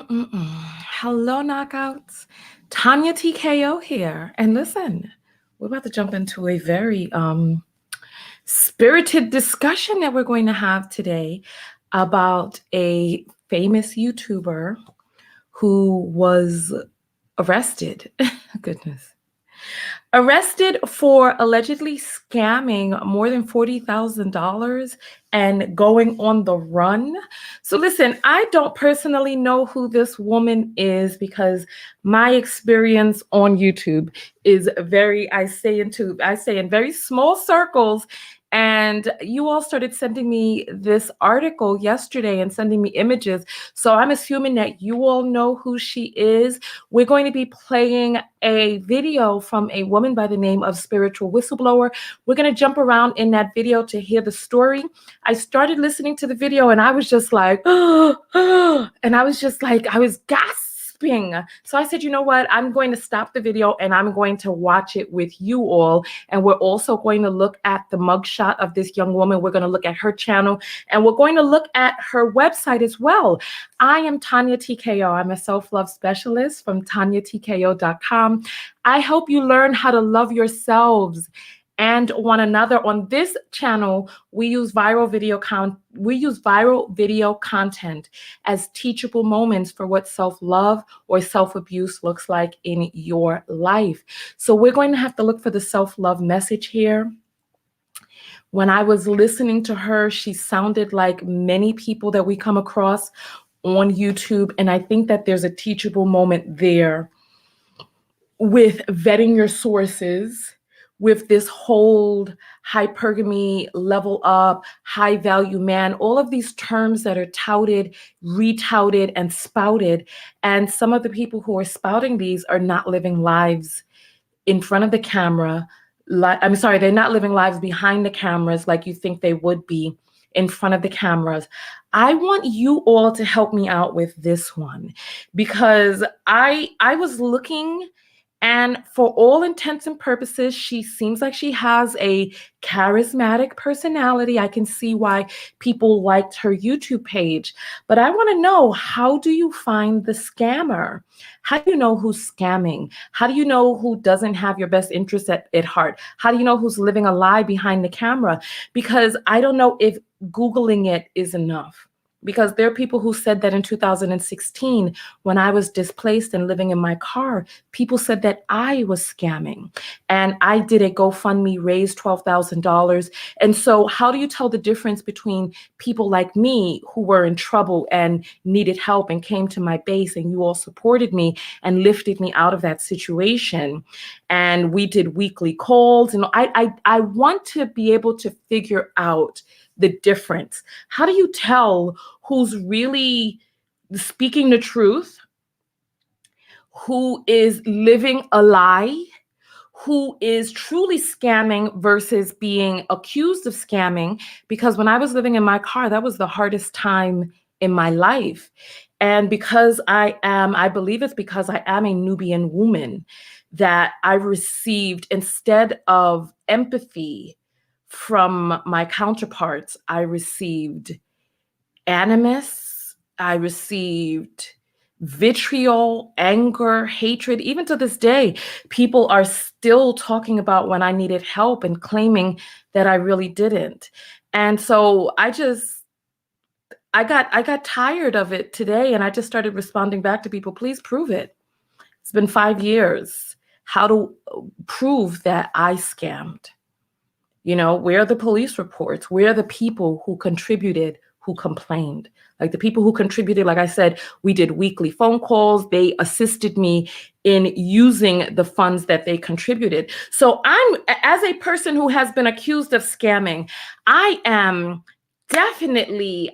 Hello, knockouts. Tanya TKO here. And listen, we're about to jump into a very spirited discussion that we're going to have today about a famous YouTuber who was arrested. Goodness. Arrested for allegedly scamming more than $40,000 and going on the run. So listen, I don't personally know who this woman is because my experience on YouTube is I say in very small circles. And you all started sending me this article yesterday and sending me images. So I'm assuming that you all know who she is. We're going to be playing a video from a woman by the name of Spiritual Whistleblower. We're going to jump around in that video to hear the story. I started listening to the video and I was just like, and I was gasping. So I said, you know what? I'm going to stop the video and I'm going to watch it with you all. And we're also going to look at the mugshot of this young woman. We're going to look at her channel and we're going to look at her website as well. I am Tanya TKO. I'm a self-love specialist from TanyaTKO.com. I help you learn how to love yourselves and one another. On this channel, we use viral video content as teachable moments for what self-love or self-abuse looks like in your life. So we're going to have to look for the self-love message here. When I was listening to her, she sounded like many people that we come across on YouTube. And I think that there's a teachable moment there with vetting your sources, with this whole hypergamy, level up, high value man, all of these terms that are touted, retouted, and spouted. And some of the people who are spouting these are not living lives in front of the camera. They're not living lives behind the cameras like you think they would be in front of the cameras. I want you all to help me out with this one because I was looking. And for all intents and purposes, she seems like she has a charismatic personality. I can see why people liked her YouTube page. But I want to know, how do you find the scammer? How do you know who's scamming? How do you know who doesn't have your best interest at heart? How do you know who's living a lie behind the camera? Because I don't know if Googling it is enough. Because there are people who said that in 2016, when I was displaced and living in my car, people said that I was scamming. And I did a GoFundMe, raised $12,000. And so how do you tell the difference between people like me who were in trouble and needed help and came to my base and you all supported me and lifted me out of that situation? And we did weekly calls. And I want to be able to figure out the difference. How do you tell who's really speaking the truth, who is living a lie, who is truly scamming versus being accused of scamming? Because when I was living in my car, that was the hardest time in my life. And because I believe it's because I am a Nubian woman, that I received, instead of empathy from my counterparts, I received animus, I received vitriol, anger, hatred. Even to this day, people are still talking about when I needed help and claiming that I really didn't. And so I got tired of it today, and I just started responding back to people, please prove it. It's been 5 years. How to prove that I scammed? You know, where are the police reports? Where are the people who contributed, who complained? Like the people who contributed, like I said, we did weekly phone calls. They assisted me in using the funds that they contributed. So as a person who has been accused of scamming, I am definitely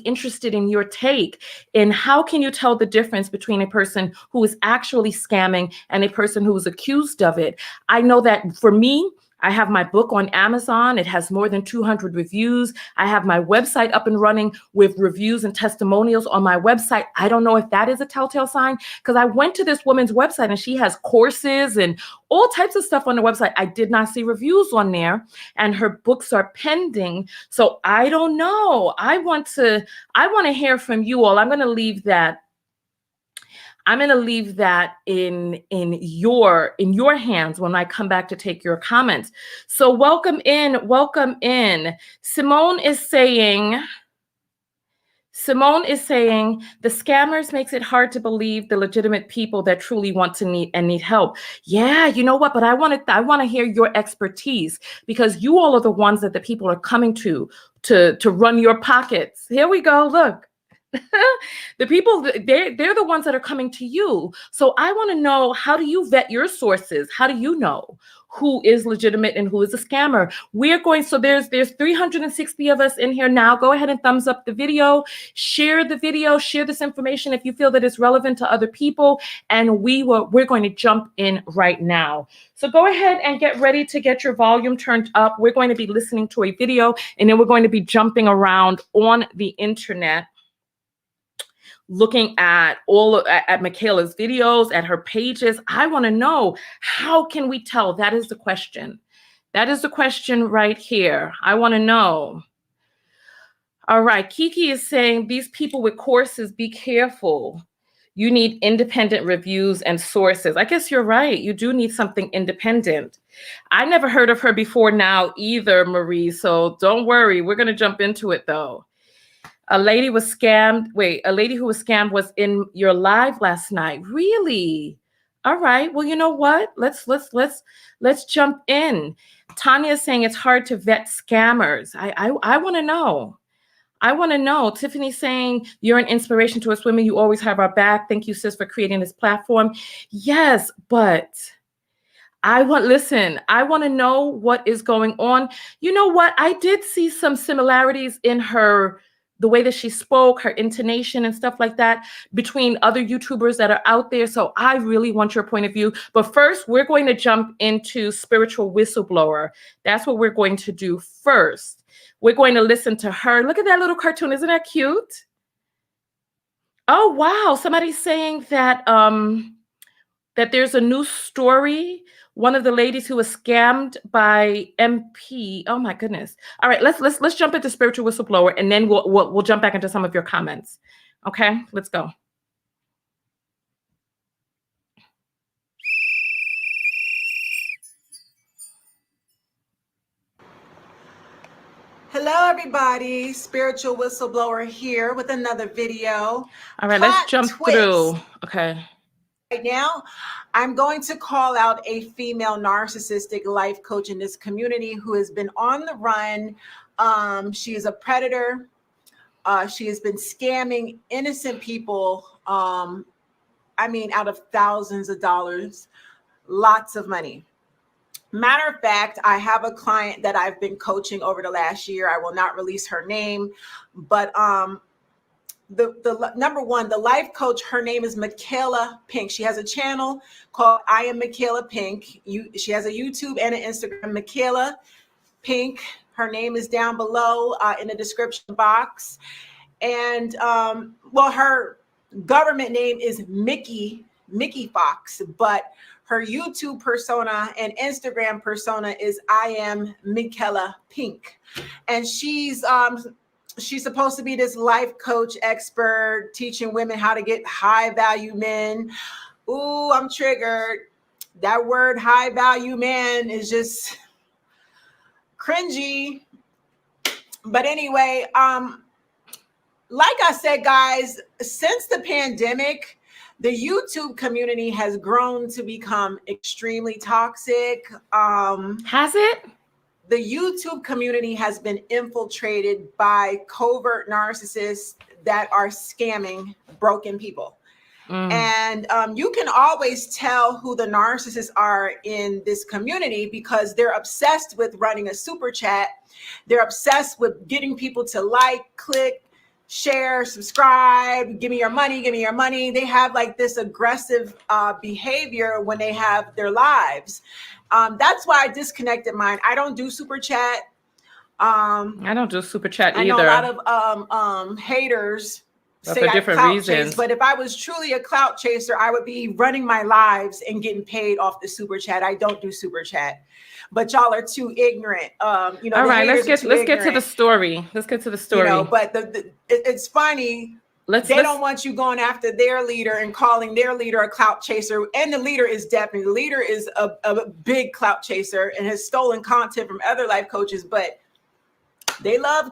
interested in your take in how can you tell the difference between a person who is actually scamming and a person who is accused of it. I know that for me, I have my book on Amazon. It has more than 200 reviews. I have my website up and running with reviews and testimonials on my website. I don't know if that is a telltale sign, because I went to this woman's website and she has courses and all types of stuff on the website. I did not see reviews on there, and her books are pending. So I don't know. I want to hear from you all. I'm going to leave that I'm going to leave that in your hands when I come back to take your comments. So welcome in, welcome in. Simone is saying, the scammers makes it hard to believe the legitimate people that truly want to need help. Yeah, you know what? But I want to hear your expertise, because you all are the ones that the people are coming to run your pockets. Here we go. Look. The people, they're the ones that are coming to you. So I want to know, how do you vet your sources? How do you know who is legitimate and who is a scammer? So there's 360 of us in here now. Go ahead and thumbs up the video, share this information if you feel that it's relevant to other people. And we're going to jump in right now. So go ahead and get ready to get your volume turned up. We're going to be listening to a video, and then we're going to be jumping around on the internet, looking at Michaela's videos, at her pages. I want to know, how can we tell? That is the question. That is the question right here. I want to know. All right. Kiki is saying, these people with courses, be careful. You need independent reviews and sources. I guess you're right. You do need something independent. I never heard of her before now either, Marie. So don't worry. We're going to jump into it though. A lady who was scammed was in your live last night. Really? All right. Well, you know what? Let's jump in. Tanya is saying it's hard to vet scammers. I want to know. I want to know. Tiffany saying, you're an inspiration to us women. You always have our back. Thank you, sis, for creating this platform. Yes, but I want to know what is going on. You know what? I did see some similarities in the way that she spoke, her intonation and stuff like that, between other YouTubers that are out there. So I really want your point of view. But first, we're going to jump into Spiritual Whistleblower. That's what we're going to do first. We're going to listen to her. Look at that little cartoon. Isn't that cute? Oh, wow. Somebody's saying that that there's a new story. One of the ladies who was scammed by MP. Oh my goodness. All right, let's jump into Spiritual Whistleblower, and then we'll jump back into some of your comments. Okay, let's go. Hello, everybody. Spiritual Whistleblower here with another video. All right, let's jump through. Okay. Right now, I'm going to call out a female narcissistic life coach in this community who has been on the run. She is a predator. She has been scamming innocent people. Out of thousands of dollars, lots of money. Matter of fact, I have a client that I've been coaching over the last year. I will not release her name, but the number one, the life coach, her name is Michaela Pink. She has a channel called I Am Michaela Pink. She has a YouTube and an Instagram, Michaela Pink. Her name is down below in the description box. And her government name is Mickey Fox, but her YouTube persona and Instagram persona is I Am Michaela Pink. And she's supposed to be this life coach expert teaching women how to get high value men. Ooh, I'm triggered. That word high value man is just cringy. But anyway, like I said, guys, since the pandemic, the YouTube community has grown to become extremely toxic. Has it? The YouTube community has been infiltrated by covert narcissists that are scamming broken people. And you can always tell who the narcissists are in this community because they're obsessed with running a super chat. They're obsessed with getting people to like, click, share, subscribe, give me your money, give me your money. They have like this aggressive behavior when they have their lives. That's why I disconnected mine. I don't do super chat. I don't do super chat either. I know a lot of haters say I clout chase, but if I was truly a clout chaser, I would be running my lives and getting paid off the super chat. I don't do super chat, but y'all are too ignorant. All right, let's get to the story. Let's get to the story. But it's funny. They don't want you going after their leader and calling their leader a clout chaser. And the leader is a big clout chaser and has stolen content from other life coaches, but they love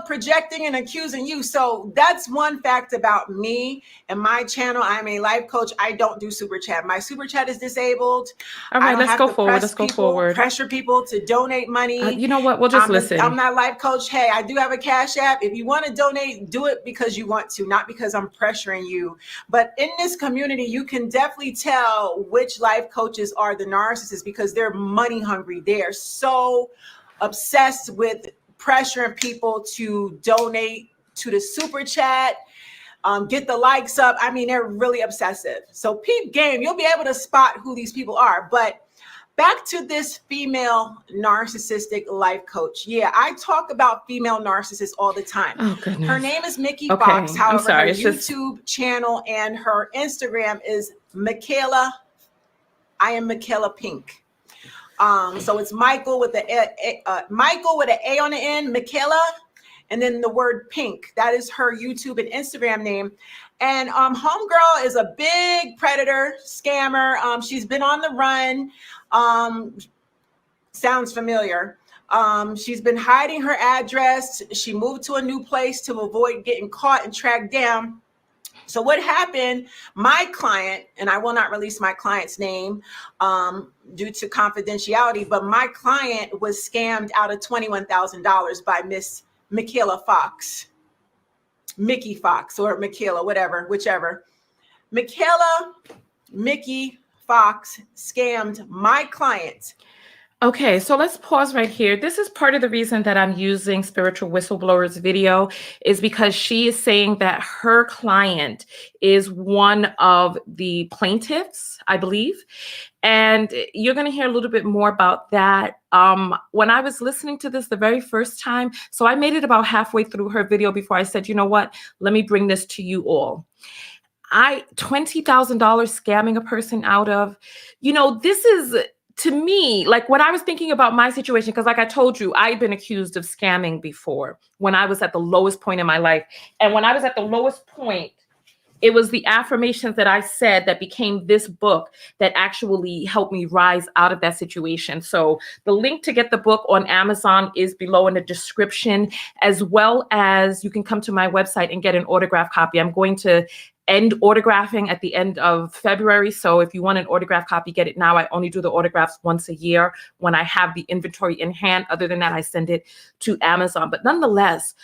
projecting and accusing you. So that's one fact about me and my channel. I'm a life coach. I don't do super chat. My super chat is disabled. All right, let's go forward. Let's go forward. Pressure people to donate money. You know what? We'll just listen. I'm not a life coach. Hey, I do have a Cash App. If you want to donate, do it because you want to, not because I'm pressuring you. But in this community, you can definitely tell which life coaches are the narcissists because they're money hungry. They are so obsessed with pressuring people to donate to the super chat, get the likes up. I mean, they're really obsessive. So peep game, you'll be able to spot who these people are. But back to this female narcissistic life coach. Yeah, I talk about female narcissists all the time. Oh, goodness. Her name is Mickey Fox. However, I'm sorry, her YouTube channel and her Instagram is Michaela. I am Michaela Pink. So it's Michael with an A on the end, Michaela, and then the word pink. That is her YouTube and Instagram name. And homegirl is a big predator, scammer. She's been on the run. Sounds familiar. She's been hiding her address. She moved to a new place to avoid getting caught and tracked down. So what happened, my client, and I will not release my client's name due to confidentiality, but my client was scammed out of $21,000 by Miss Michaela Fox, Mickey Fox or Michaela, whichever. Mickey Fox scammed my client. Okay, so let's pause right here. This is part of the reason that I'm using Spiritual Whistleblower's video is because she is saying that her client is one of the plaintiffs, I believe. And you're going to hear a little bit more about that. When I was listening to this the very first time, so I made it about halfway through her video before I said, you know what, let me bring this to you all. $20,000 scamming a person out of, this is, to me, like when I was thinking about my situation, because like I told you, I've been accused of scamming before when I was at the lowest point in my life. And when I was at the lowest point, it was the affirmations that I said that became this book that actually helped me rise out of that situation. So the link to get the book on Amazon is below in the description, as well as you can come to my website and get an autograph copy. I'm going to end autographing at the end of February. So if you want an autograph copy, get it now. I only do the autographs once a year when I have the inventory in hand. Other than that, I send it to Amazon. But nonetheless,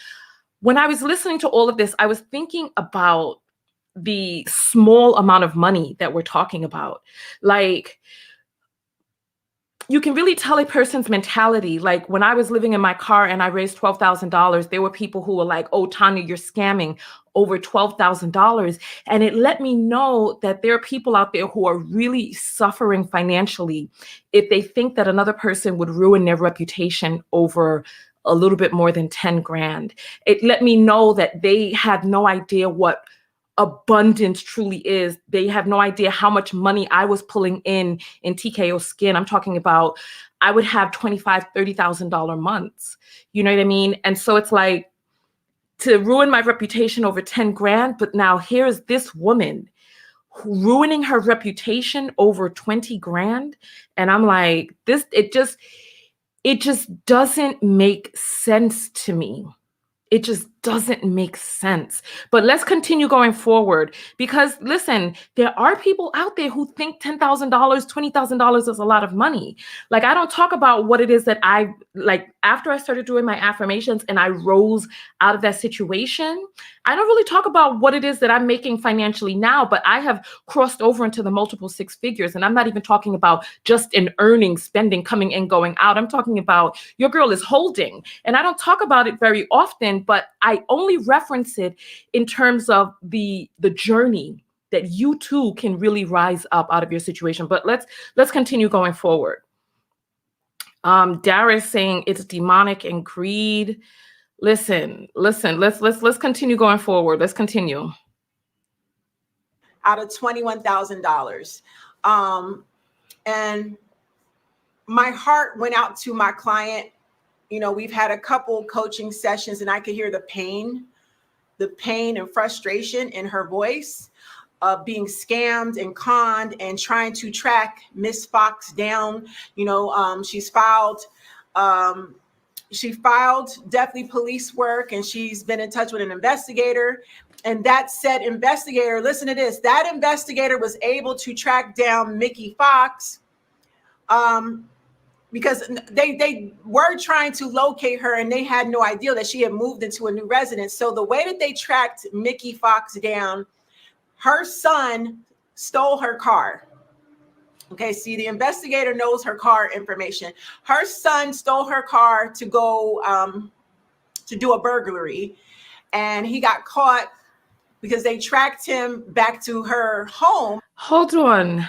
when I was listening to all of this, I was thinking about the small amount of money that we're talking about. Like, you can really tell a person's mentality. Like when I was living in my car and I raised $12,000, there were people who were like, oh, Tanya, you're scamming over $12,000. And it let me know that there are people out there who are really suffering financially if they think that another person would ruin their reputation over a little bit more than 10 grand. It let me know that they have no idea what abundance truly is. They have no idea how much money I was pulling in TKO Skin. I'm talking about, I would have $25,000, $30,000 months. You know what I mean? And so it's like, to ruin my reputation over 10 grand, but now here's this woman ruining her reputation over 20 grand. And I'm like, it just doesn't make sense to me. It just doesn't make sense. But let's continue going forward because listen, there are people out there who think $10,000, $20,000 is a lot of money. Like I don't talk about what it is that I like after I started doing my affirmations and I rose out of that situation. I don't really talk about what it is that I'm making financially now, but I have crossed over into the multiple six figures. And I'm not even talking about just in earning, spending, coming in, going out. I'm talking about your girl is holding. And I don't talk about it very often, but I only reference it in terms of the journey that you too can really rise up out of your situation. But let's continue going forward. Dara is saying it's demonic and greed. Listen, let's continue going forward. Let's continue. Out of $21,000. And my heart went out to my client. You know, we've had a couple coaching sessions and I could hear the pain the pain and frustration in her voice of being scammed and conned and trying to track Miss Fox down. You know, she filed definitely police work, and she's been in touch with an investigator. And that said investigator, listen to this, that investigator was able to track down Mickey Fox because they were trying to locate her, and they had no idea that she had moved into a new residence. So the way that they tracked Mickey Fox down, her son stole her car. Okay, see, the investigator knows her car information. Her son stole her car to go to do a burglary, and he got caught because they tracked him back to her home. Hold on.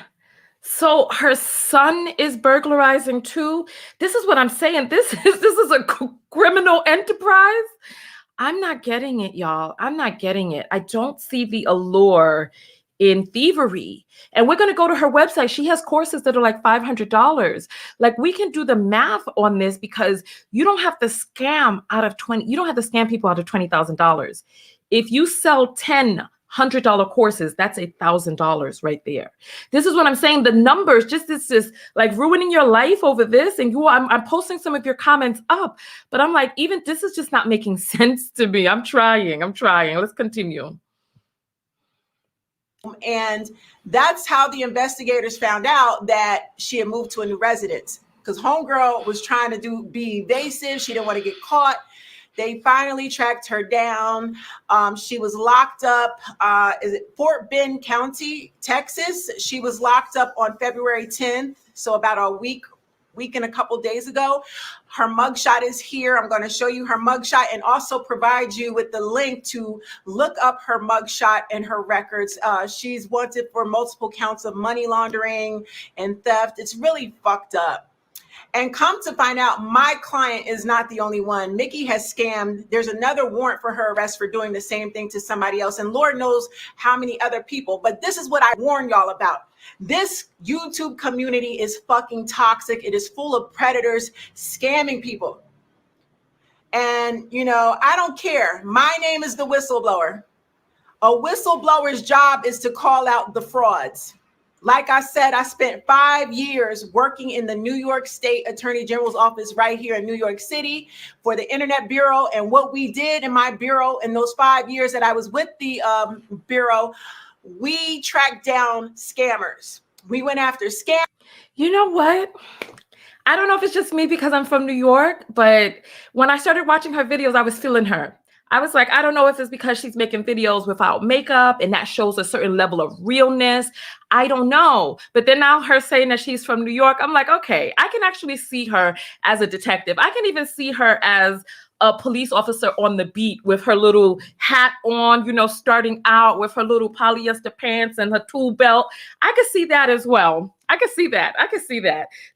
So her son is burglarizing too? This is what I'm saying. This is a criminal enterprise. I'm not getting it, y'all. I'm not getting it. I don't see the allure in thievery. And we're going to go to her website. She has courses that are like $500. Like, we can do the math on this, because you don't have to scam people out of $20,000. If you sell 10 $100 courses, that's $1,000 right there. This is what I'm saying. The numbers, this is like ruining your life over this. And I'm posting some of your comments up, but I'm like, even this is just not making sense to me. I'm trying. Let's continue. And that's how the investigators found out that she had moved to a new residence, because homegirl was trying to be evasive. She didn't want to get caught. They finally tracked her down. She was locked up, is it Fort Bend County, Texas? She was locked up on February 10th, so about a week and a couple days ago. Her mugshot is here. I'm going to show you her mugshot and also provide you with the link to look up her mugshot and her records. She's wanted for multiple counts of money laundering and theft. It's really fucked up. And come to find out, my client is not the only one. Mickey has scammed. There's another warrant for her arrest for doing the same thing to somebody else. And Lord knows how many other people. But this is what I warn y'all about. This YouTube community is fucking toxic. It is full of predators scamming people. And, you know, I don't care. My name is the whistleblower. A whistleblower's job is to call out the frauds. Like I said, I spent 5 years working in the New York State Attorney General's office right here in New York City for the Internet Bureau. And what we did in my bureau in those 5 years that I was with the bureau, we tracked down scammers. We went after scams. You know what? I don't know if it's just me because I'm from New York, but when I started watching her videos, I was feeling her. I was like, I don't know if it's because she's making videos without makeup and that shows a certain level of realness. I don't know. But then now her saying that she's from New York, I'm like, okay, I can actually see her as a detective. I can even see her as a police officer on the beat with her little hat on, you know, starting out with her little polyester pants and her tool belt. I could see that as well. I could see that.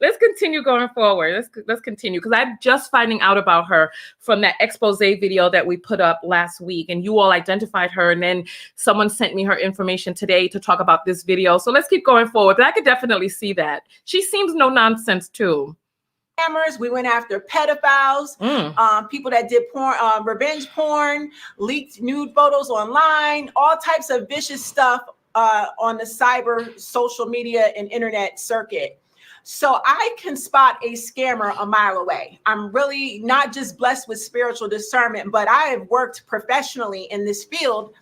Let's continue going forward. Let's continue, because I'm just finding out about her from that expose video that we put up last week, and you all identified her, and then someone sent me her information today to talk about this video. So let's keep going forward. But I could definitely see that. She seems no nonsense too. We went after pedophiles, people that did porn, revenge porn, leaked nude photos online, all types of vicious stuff on the cyber social media and internet circuit. So I can spot a scammer a mile away. I'm really not just blessed with spiritual discernment, but I have worked professionally in this field,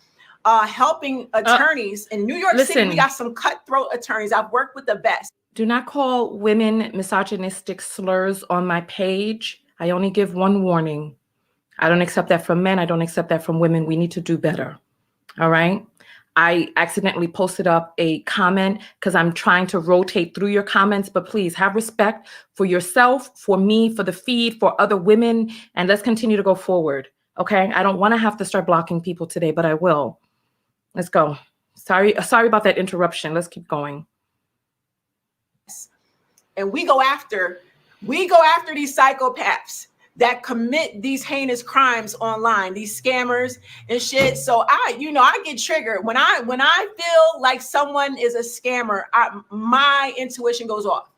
helping attorneys in New York City. We got some cutthroat attorneys. I've worked with the best. Do not call women misogynistic slurs on my page. I only give one warning. I don't accept that from men. I don't accept that from women. We need to do better. All right. I accidentally posted up a comment because I'm trying to rotate through your comments, but please have respect for yourself, for me, for the feed, for other women, and let's continue to go forward. Okay. I don't want to have to start blocking people today, but I will. Let's go. Sorry about that interruption. Let's keep going. And we go after these psychopaths that commit these heinous crimes online, these scammers and shit. So I get triggered when I feel like someone is a scammer. My intuition goes off.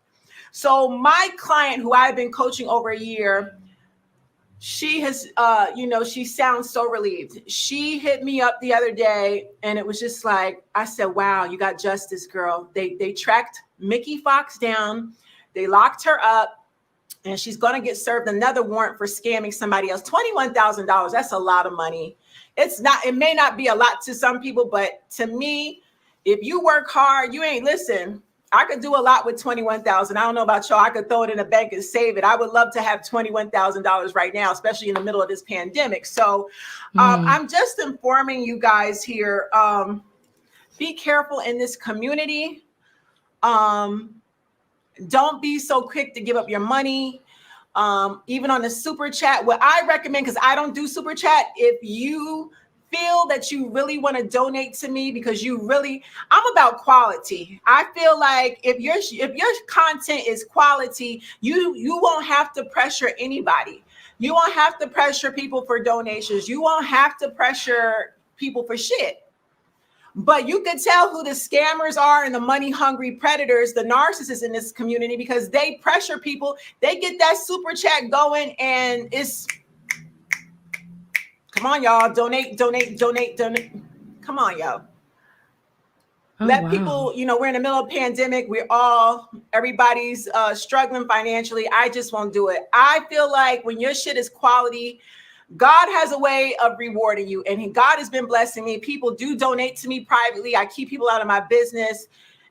So my client, who I've been coaching over a year, she has, she sounds so relieved. She hit me up the other day, and it was just like, I said, wow, you got justice, girl. They tracked Mickey Fox down. They locked her up, and she's going to get served another warrant for scamming somebody else. $21,000. That's a lot of money. It may not be a lot to some people, but to me, if you work hard, listen, I could do a lot with 21,000. I don't know about y'all. I could throw it in a bank and save it. I would love to have $21,000 right now, especially in the middle of this pandemic. So I'm just informing you guys here. Be careful in this community. Don't be so quick to give up your money. Even on the super chat, what I recommend, because I don't do super chat, if you feel that you really want to donate to me because I'm about quality. I feel like if your content is quality, you won't have to pressure anybody. You won't have to pressure people for donations. You won't have to pressure people for shit. But you could tell who the scammers are and the money hungry predators, the narcissists in this community, because they pressure people. They get that super chat going, and it's, come on, y'all, donate. Come on, y'all. Let people, we're in the middle of a pandemic. Everybody's struggling financially. I just won't do it. I feel like when your shit is quality, God has a way of rewarding you, and God has been blessing me. People do donate to me privately. I keep people out of my business.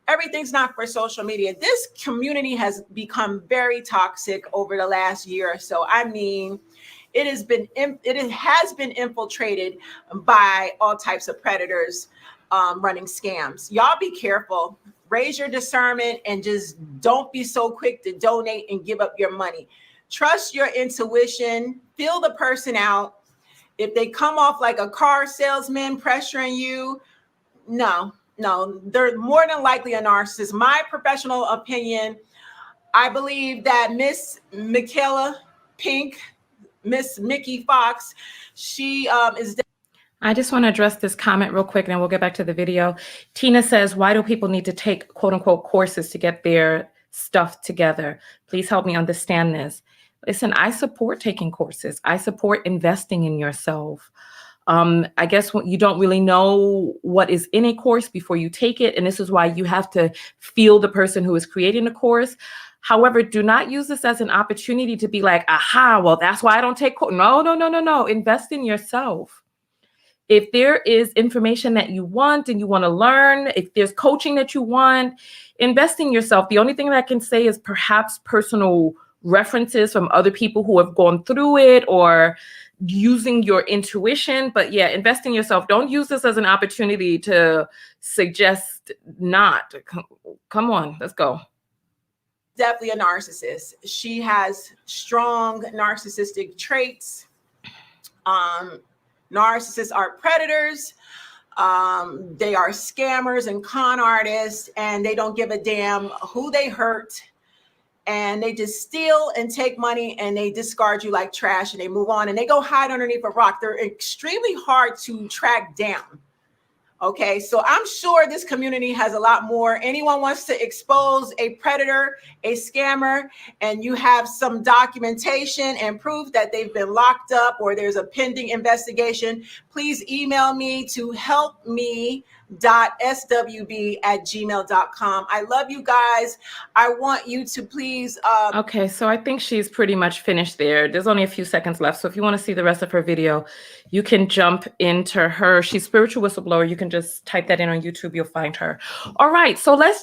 Everything's not for social media. This community has become very toxic over the last year or so. I mean, it has been infiltrated by all types of predators running scams. Y'all be careful. Raise your discernment and just don't be so quick to donate and give up your money. Trust your intuition. Feel the person out. If they come off like a car salesman pressuring you, no, they're more than likely a narcissist. My professional opinion, I believe that Miss Michaela Pink, Miss Mickey Fox, she is. I just want to address this comment real quick, and then we'll get back to the video. Tina says, why do people need to take quote unquote courses to get their stuff together? Please help me understand this. Listen, I support taking courses. I support investing in yourself. I guess you don't really know what is in a course before you take it. And this is why you have to feel the person who is creating the course. However, do not use this as an opportunity to be like, aha, well, that's why I don't take course. No. Invest in yourself. If there is information that you want and you want to learn, if there's coaching that you want, invest in yourself. The only thing that I can say is perhaps personal references from other people who have gone through it, or using your intuition. But yeah, invest in yourself. Don't use this as an opportunity to suggest not. Come on, let's go. Definitely a narcissist. She has strong narcissistic traits. Narcissists are predators. They are scammers and con artists, and they don't give a damn who they hurt. And they just steal and take money, and they discard you like trash, and they move on, and they go hide underneath a rock. They're extremely hard to track down. Okay, so I'm sure this community has a lot more. Anyone wants to expose a predator, a scammer, and you have some documentation and proof that they've been locked up or there's a pending investigation, please email me to helpme.swb@gmail.com. I love you guys. I want you to please. Okay, so I think she's pretty much finished there. There's only a few seconds left. So if you want to see the rest of her video, you can jump into her. She's Spiritual Whistleblower. You can just type that in on YouTube. You'll find her. All right, so let's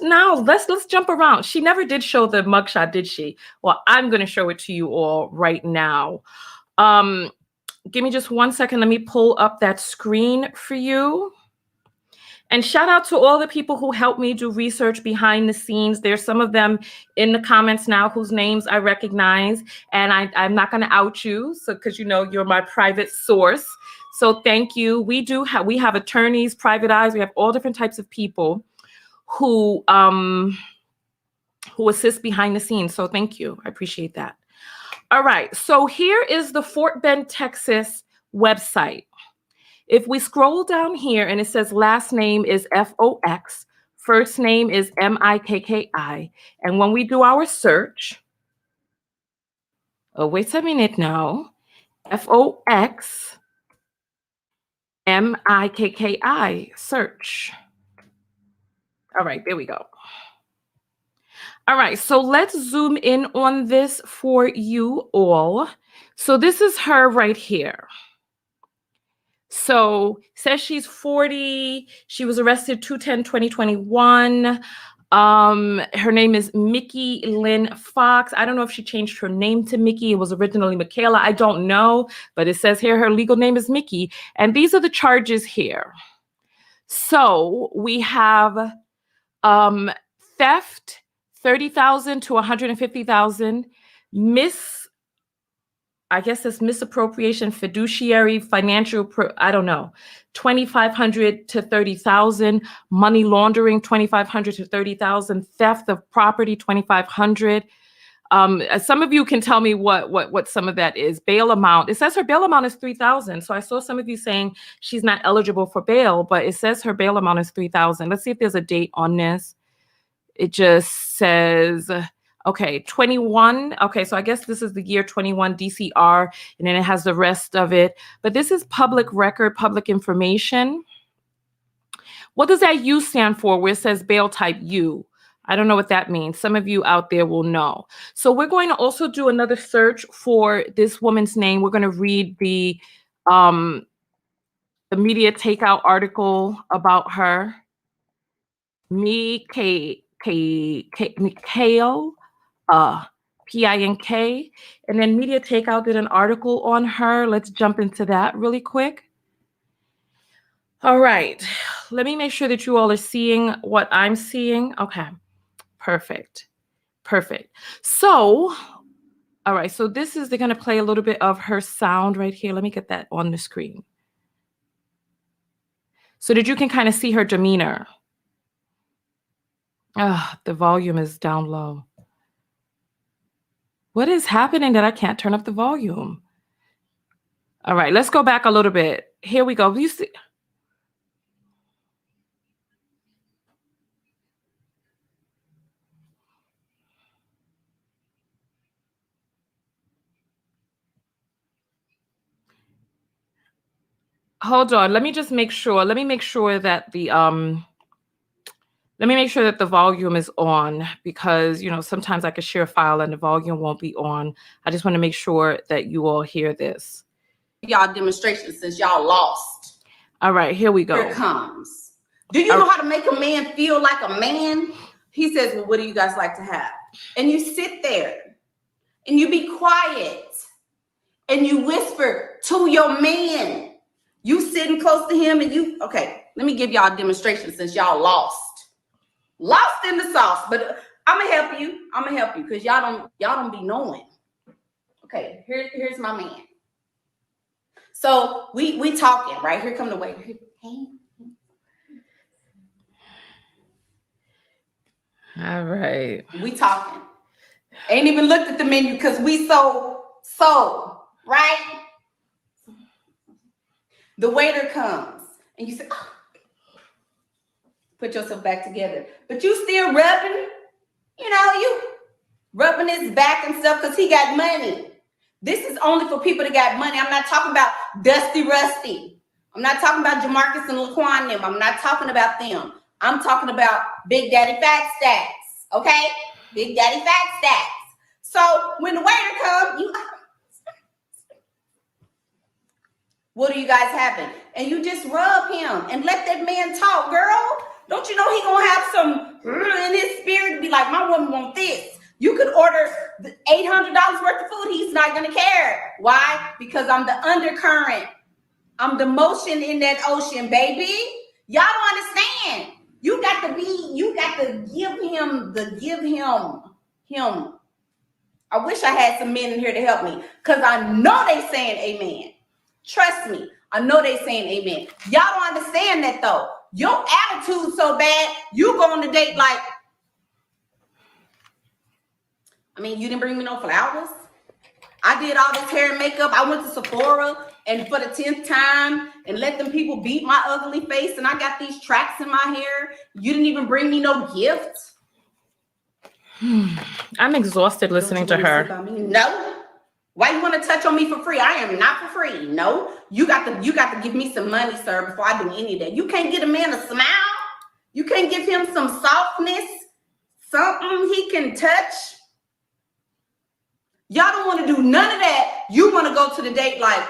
jump around. She never did show the mugshot, did she? Well, I'm going to show it to you all right now. Give me just 1 second. Let me pull up that screen for you. And shout out to all the people who helped me do research behind the scenes. There's some of them in the comments now whose names I recognize, and I'm not going to out you, so because you're my private source. So thank you. We have attorneys, private eyes. We have all different types of people who assist behind the scenes. So thank you. I appreciate that. All right. So here is the Fort Bend, Texas website. If we scroll down here and it says last name is Fox, first name is Mikki, and when we do our search, oh, wait a minute now, FOXMIKKI, search. All right, there we go. All right, so let's zoom in on this for you all. So this is her right here. So says she's 40. She was arrested 2/10/2021. Her name is Mickey Lynn Fox. I don't know if she changed her name to Mickey. It was originally Michaela. I don't know, but it says here her legal name is Mickey. And these are the charges here. So we have theft, 30,000 to 150,000. I guess it's misappropriation, fiduciary, financial, I don't know, 2,500 to 30,000, money laundering, 2,500 to 30,000, theft of property, 2,500. Some of you can tell me what some of that is. Bail amount. It says her bail amount is 3,000. So I saw some of you saying she's not eligible for bail, but it says her bail amount is 3,000. Let's see if there's a date on this. It just says, okay, 21. Okay, so I guess this is the year 21 DCR, and then it has the rest of it. But this is public record, public information. What does that U stand for where it says bail type U? I don't know what that means. Some of you out there will know. So we're going to also do another search for this woman's name. We're going to read the media takeout article about her. Michaela, Pink, and then Media Takeout did an article on her. Let's jump into that really quick. All right, let me make sure that you all are seeing what I'm seeing. Okay, perfect. So, all right, so this is, they're gonna play a little bit of her sound right here. Let me get that on the screen so that you can kind of see her demeanor. The volume is down low. What is happening that I can't turn up the volume? All right, let's go back a little bit. Here we go. You see? Hold on. Let me just make sure. Let me make sure that the volume is on, because sometimes I could share a file and the volume won't be on. I just want to make sure that you all hear this. Y'all demonstration since y'all lost. All right, here we go. Here it comes. Do you know how to make a man feel like a man? He says, well, what do you guys like to have? And you sit there and you be quiet and you whisper to your man. You sitting close to him and you, okay, let me give y'all a demonstration since y'all lost in the sauce, but I'm gonna help you. Because y'all don't be knowing. Okay, here's my man. So we talking, right? Here come the waiter. Hey. All right. We talking. Ain't even looked at the menu because we so right? The waiter comes and you say, oh, put yourself back together. But you still rubbing, you rubbing his back and stuff because he got money. This is only for people that got money. I'm not talking about Dusty Rusty. I'm not talking about Jamarcus and Laquan them. I'm not talking about them. I'm talking about Big Daddy Fat Stacks. Okay? Big Daddy Fat Stacks. So when the waiter comes, what do you guys having? And you just rub him and let that man talk, girl. Don't you know he gonna have some in his spirit to be like, my woman want this. You could order the $800 worth of food. He's not gonna care. Why? Because I'm the undercurrent. I'm the motion in that ocean, baby. Y'all don't understand. You got to give him. I wish I had some men in here to help me, because I know they saying amen. Trust me, I know they saying amen. Y'all don't understand that though. Your attitude so bad, you go on the date like, you didn't bring me no flowers. I did all this hair and makeup. I went to Sephora and for the 10th time and let them people beat my ugly face, and I got these tracks in my hair. You didn't even bring me no gifts. I'm exhausted listening to her. No. Why you want to touch on me for free? I am not for free. No, you got to give me some money, sir, before I do any of that. You can't get a man a smile. You can't give him some softness, something he can touch. Y'all don't want to do none of that. You want to go to the date like,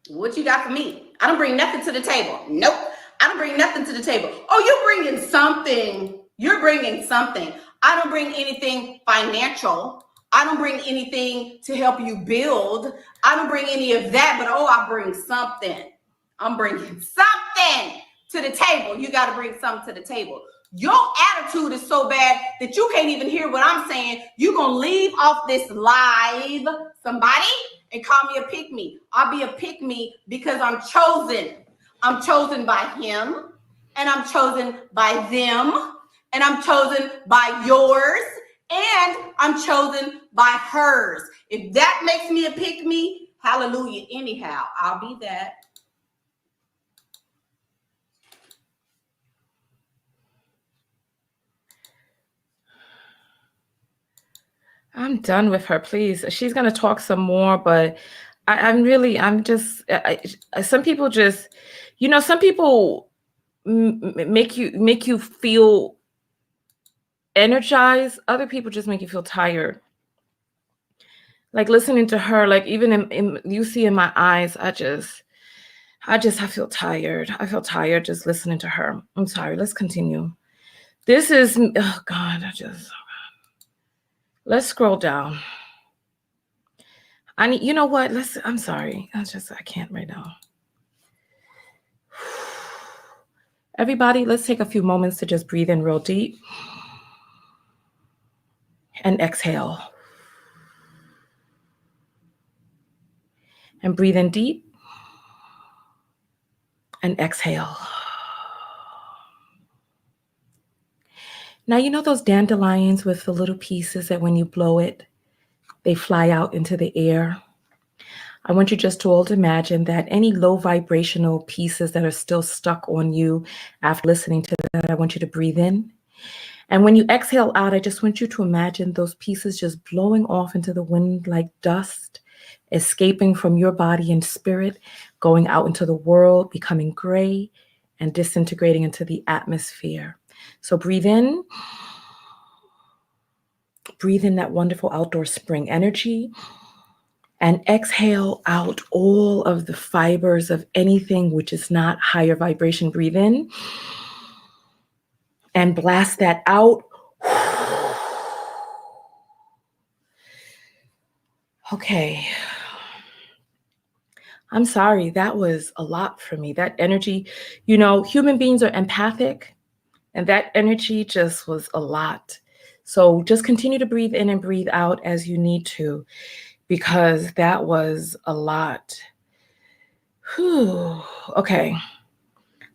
what you got for me? I don't bring nothing to the table. Nope. I don't bring nothing to the table. Oh, you're bringing something. You're bringing something. I don't bring anything financial. I don't bring anything to help you build. I don't bring any of that, but oh, I bring something. I'm bringing something to the table. You got to bring something to the table. Your attitude is so bad that you can't even hear what I'm saying. You're going to leave off this live, somebody, and call me a pick-me. I'll be a pick-me because I'm chosen. I'm chosen by him, and I'm chosen by them, and I'm chosen by yours, and I'm chosen by hers. If that makes me a pick-me, hallelujah. Anyhow, I'll be that. I'm done with her, please. She's going to talk some more, but some people just, some people make you feel energized. Other people just make you feel tired. Like listening to her, like even you see in my eyes, I feel tired. I feel tired just listening to her. I'm sorry. Let's continue. This is, oh God, let's scroll down. You know what? I'm sorry. I can't right now. Everybody, let's take a few moments to just breathe in real deep and exhale. And breathe in deep and exhale. Now, you know those dandelions with the little pieces that when you blow it, they fly out into the air? I want you just to all imagine that any low vibrational pieces that are still stuck on you after listening to that, I want you to breathe in. And when you exhale out, I just want you to imagine those pieces just blowing off into the wind like dust, escaping from your body and spirit, going out into the world, becoming gray, and disintegrating into the atmosphere. So breathe in. Breathe in that wonderful outdoor spring energy. And exhale out all of the fibers of anything which is not higher vibration. Breathe in. And blast that out. Okay. I'm sorry, that was a lot for me. That energy, human beings are empathic, and that energy just was a lot. So just continue to breathe in and breathe out as you need to, because that was a lot. Whew. Okay,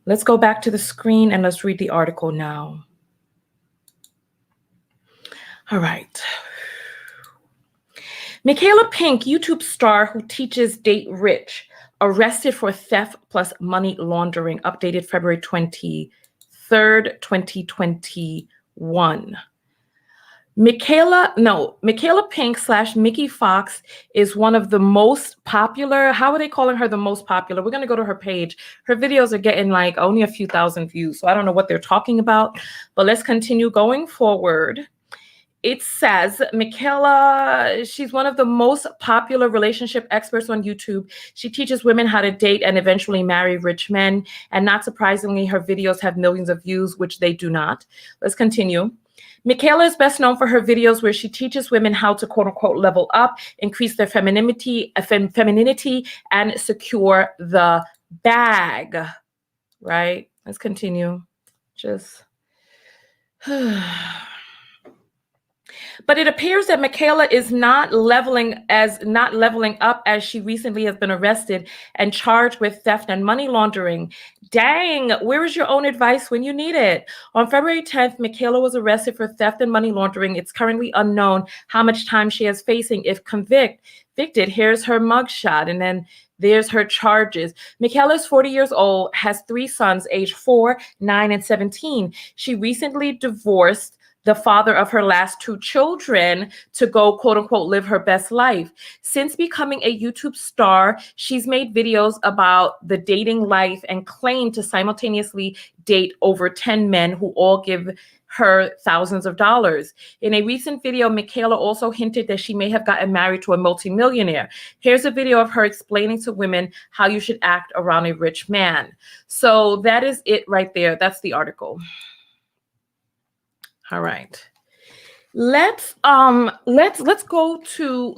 let's go back to the screen and let's read the article now. All right. Michaela Pink, YouTube star who teaches Date Rich, arrested for theft plus money laundering, updated February 23rd, 2021. Michaela Pink / Mickey Fox is one of the most popular. How are they calling her the most popular? We're going to go to her page. Her videos are getting like only a few thousand views. So I don't know what they're talking about, but let's continue going forward. It says Michaela, she's one of the most popular relationship experts on YouTube. She teaches women how to date and eventually marry rich men. And not surprisingly, her videos have millions of views, which they do not. Let's continue. Michaela is best known for her videos where she teaches women how to quote unquote level up, increase their femininity, and secure the bag. Right? Let's continue. But it appears that Michaela is not leveling up, as she recently has been arrested and charged with theft and money laundering. Dang, where is your own advice when you need it? On February 10th, Michaela was arrested for theft and money laundering. It's currently unknown how much time she is facing if convicted. Here's her mugshot, and then there's her charges. Michaela is 40 years old, has 3 sons, age 4, 9, and 17. She recently divorced the father of her last 2 children to go, quote unquote, live her best life. Since becoming a YouTube star, she's made videos about the dating life and claimed to simultaneously date over 10 men who all give her thousands of dollars. In a recent video, Michaela also hinted that she may have gotten married to a multimillionaire. Here's a video of her explaining to women how you should act around a rich man. So that is it right there. That's the article. All right. Let's go to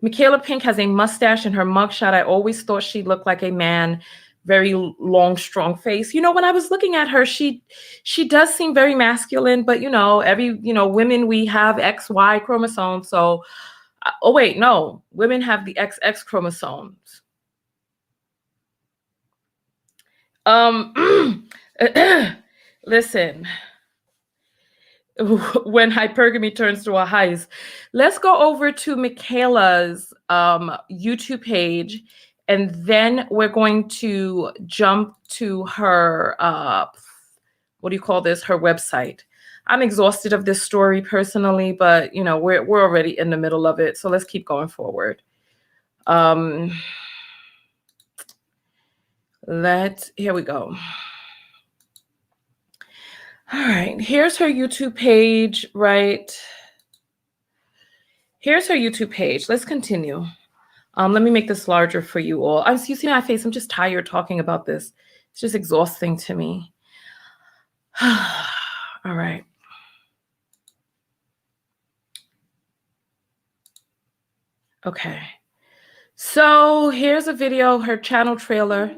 Michaela Pink has a mustache in her mugshot. I always thought she looked like a man, very long, strong face. You know, when I was looking at her, she does seem very masculine, but women, we have XY chromosomes. So, oh wait, no, women have the XX chromosomes. Listen. When hypergamy turns to a heist. Let's go over to Michaela's YouTube page, and then we're going to jump to her, what do you call this? Her website. I'm exhausted of this story personally, but we're already in the middle of it. So let's keep going forward. Here we go. All right, here's her YouTube page, right? Here's her YouTube page. Let's continue. Let me make this larger for you all. You see my face? I'm just tired talking about this. It's just exhausting to me. All right. Okay. So here's a video, her channel trailer.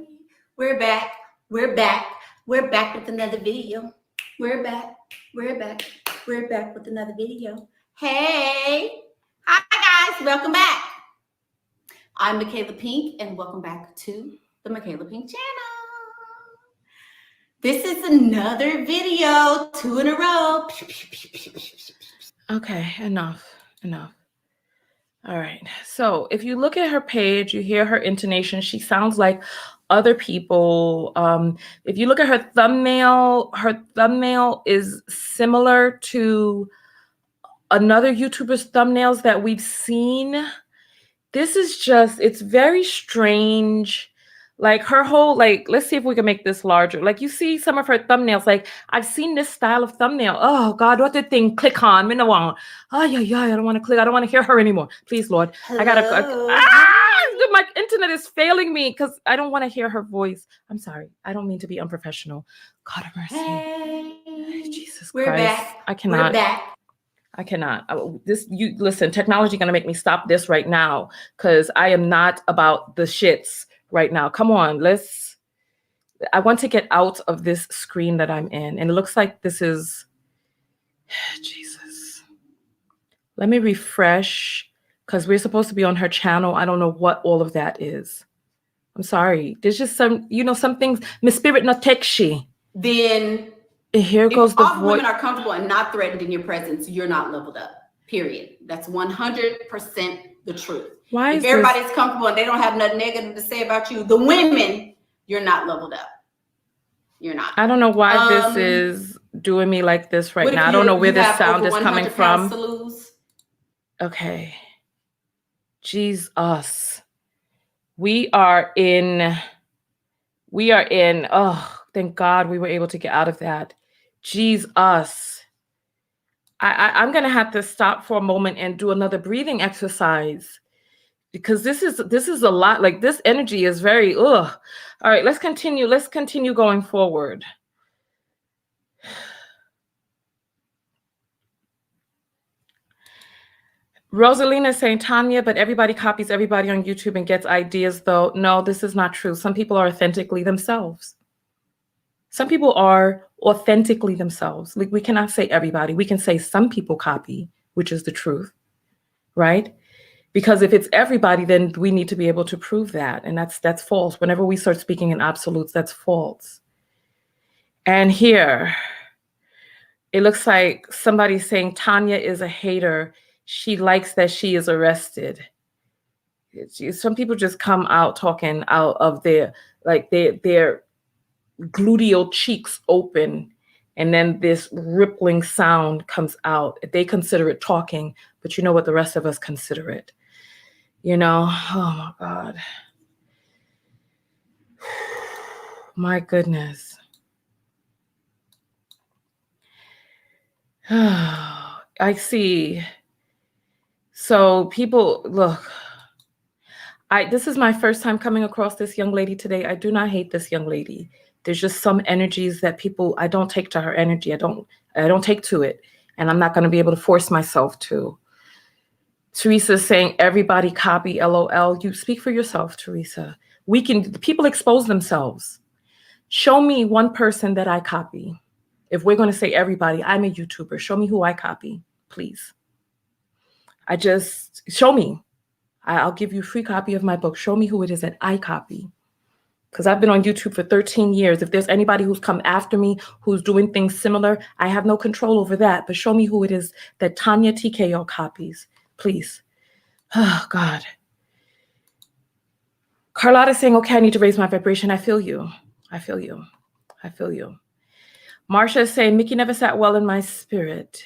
We're back. We're back. We're back with another video. We're back. We're back. We're back with another video. Hey. Hi, guys. Welcome back. I'm Michaela Pink, and welcome back to the Michaela Pink channel. This is another video, 2 in a row. Okay, enough. All right. So if you look at her page, you hear her intonation. She sounds like other people. If you look at her thumbnail is similar to another YouTuber's thumbnails that we've seen. This is it's very strange. Like her whole, let's see if we can make this larger. Like you see some of her thumbnails, like I've seen this style of thumbnail. Oh God, what did thing click on? I don't want to click. I don't want to hear her anymore. Please, Lord. Hello. My internet is failing me because I don't want to hear her voice. I'm sorry. I don't mean to be unprofessional. God have mercy. Hey, Jesus we're Christ. back. I cannot. We're back. I cannot. Listen, technology gonna make me stop this right now because I am not about the shits right now. Come on, I want to get out of this screen that I'm in. And it looks like this is, Jesus. Let me refresh because we're supposed to be on her channel. I don't know what all of that is. I'm sorry. There's just some things, my spirit not take she. Then here goes the voice. Women are comfortable and not threatened in your presence, you're not leveled up. Period. That's 100% the truth. Why if everybody's comfortable and they don't have nothing negative to say about you, the women, you're not leveled up. You're not. I don't know why this is doing me like this right now. I don't know where this sound is coming from. Okay. Jesus. We are in, oh, thank God we were able to get out of that. Jesus. I'm going to have to stop for a moment and do another breathing exercise because this is a lot. Like this energy is very, ugh. All right, let's continue. Let's continue going forward. Rosalina is saying, Tanya, but everybody copies everybody on YouTube and gets ideas though. No, this is not true. Some people are authentically themselves. Some people are authentically themselves. Like we cannot say everybody. We can say some people copy, which is the truth, right? Because if it's everybody, then we need to be able to prove that. And that's false. Whenever we start speaking in absolutes, that's false. And here, it looks like somebody's saying Tanya is a hater. She likes that she is arrested. Some people just come out talking out of their like their gluteal cheeks open, and then this rippling sound comes out. They consider it talking, but you know what the rest of us consider it. You know, oh my God. My goodness. I see. So people, look, this is my first time coming across this young lady today. I do not hate this young lady. There's just some energies that I don't take to her energy. I don't take to it. And I'm not going to be able to force myself to. Teresa is saying, everybody copy, LOL. You speak for yourself, Teresa. People expose themselves. Show me one person that I copy. If we're going to say everybody, I'm a YouTuber. Show me who I copy, please. Show me. I'll give you a free copy of my book. Show me who it is that I copy. Because I've been on YouTube for 13 years. If there's anybody who's come after me, who's doing things similar, I have no control over that. But show me who it is that Tanya TKO copies, please. Oh, God. Carlotta's saying, okay, I need to raise my vibration. I feel you. I feel you. I feel you. Marsha is saying, Mickey never sat well in my spirit.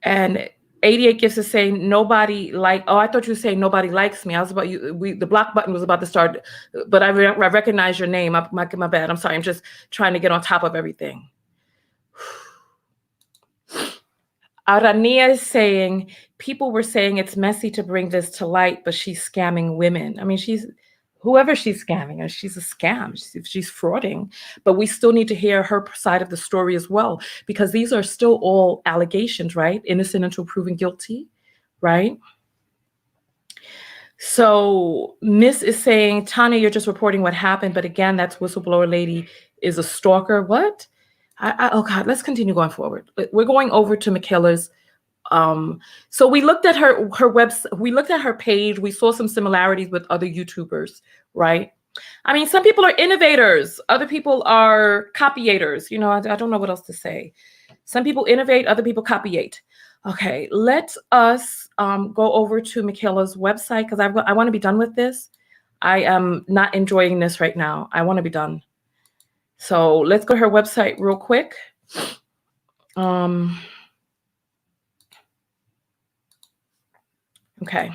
And 88 Gifts is saying, I thought you were saying nobody likes me. I was about you. The block button was about to start, but I recognize your name. My bad. I'm sorry. I'm just trying to get on top of everything. Arania is saying, people were saying it's messy to bring this to light, but she's scamming women. I mean, whoever she's scamming, she's a scam. She's frauding. But we still need to hear her side of the story as well, because these are still all allegations, right? Innocent until proven guilty, right? So Miss is saying, Tanya, you're just reporting what happened. But again, that's whistleblower lady is a stalker. What? Oh God, let's continue going forward. We're going over to Michaela's. So we looked at her website, we looked at her page, we saw some similarities with other YouTubers, right? I mean, some people are innovators, other people are copyators. You know, I don't know what else to say. Some people innovate, other people copyate. Okay, let us go over to Michaela's website, because I want to be done with this. I am not enjoying this right now. I want to be done. So let's go to her website real quick. Okay.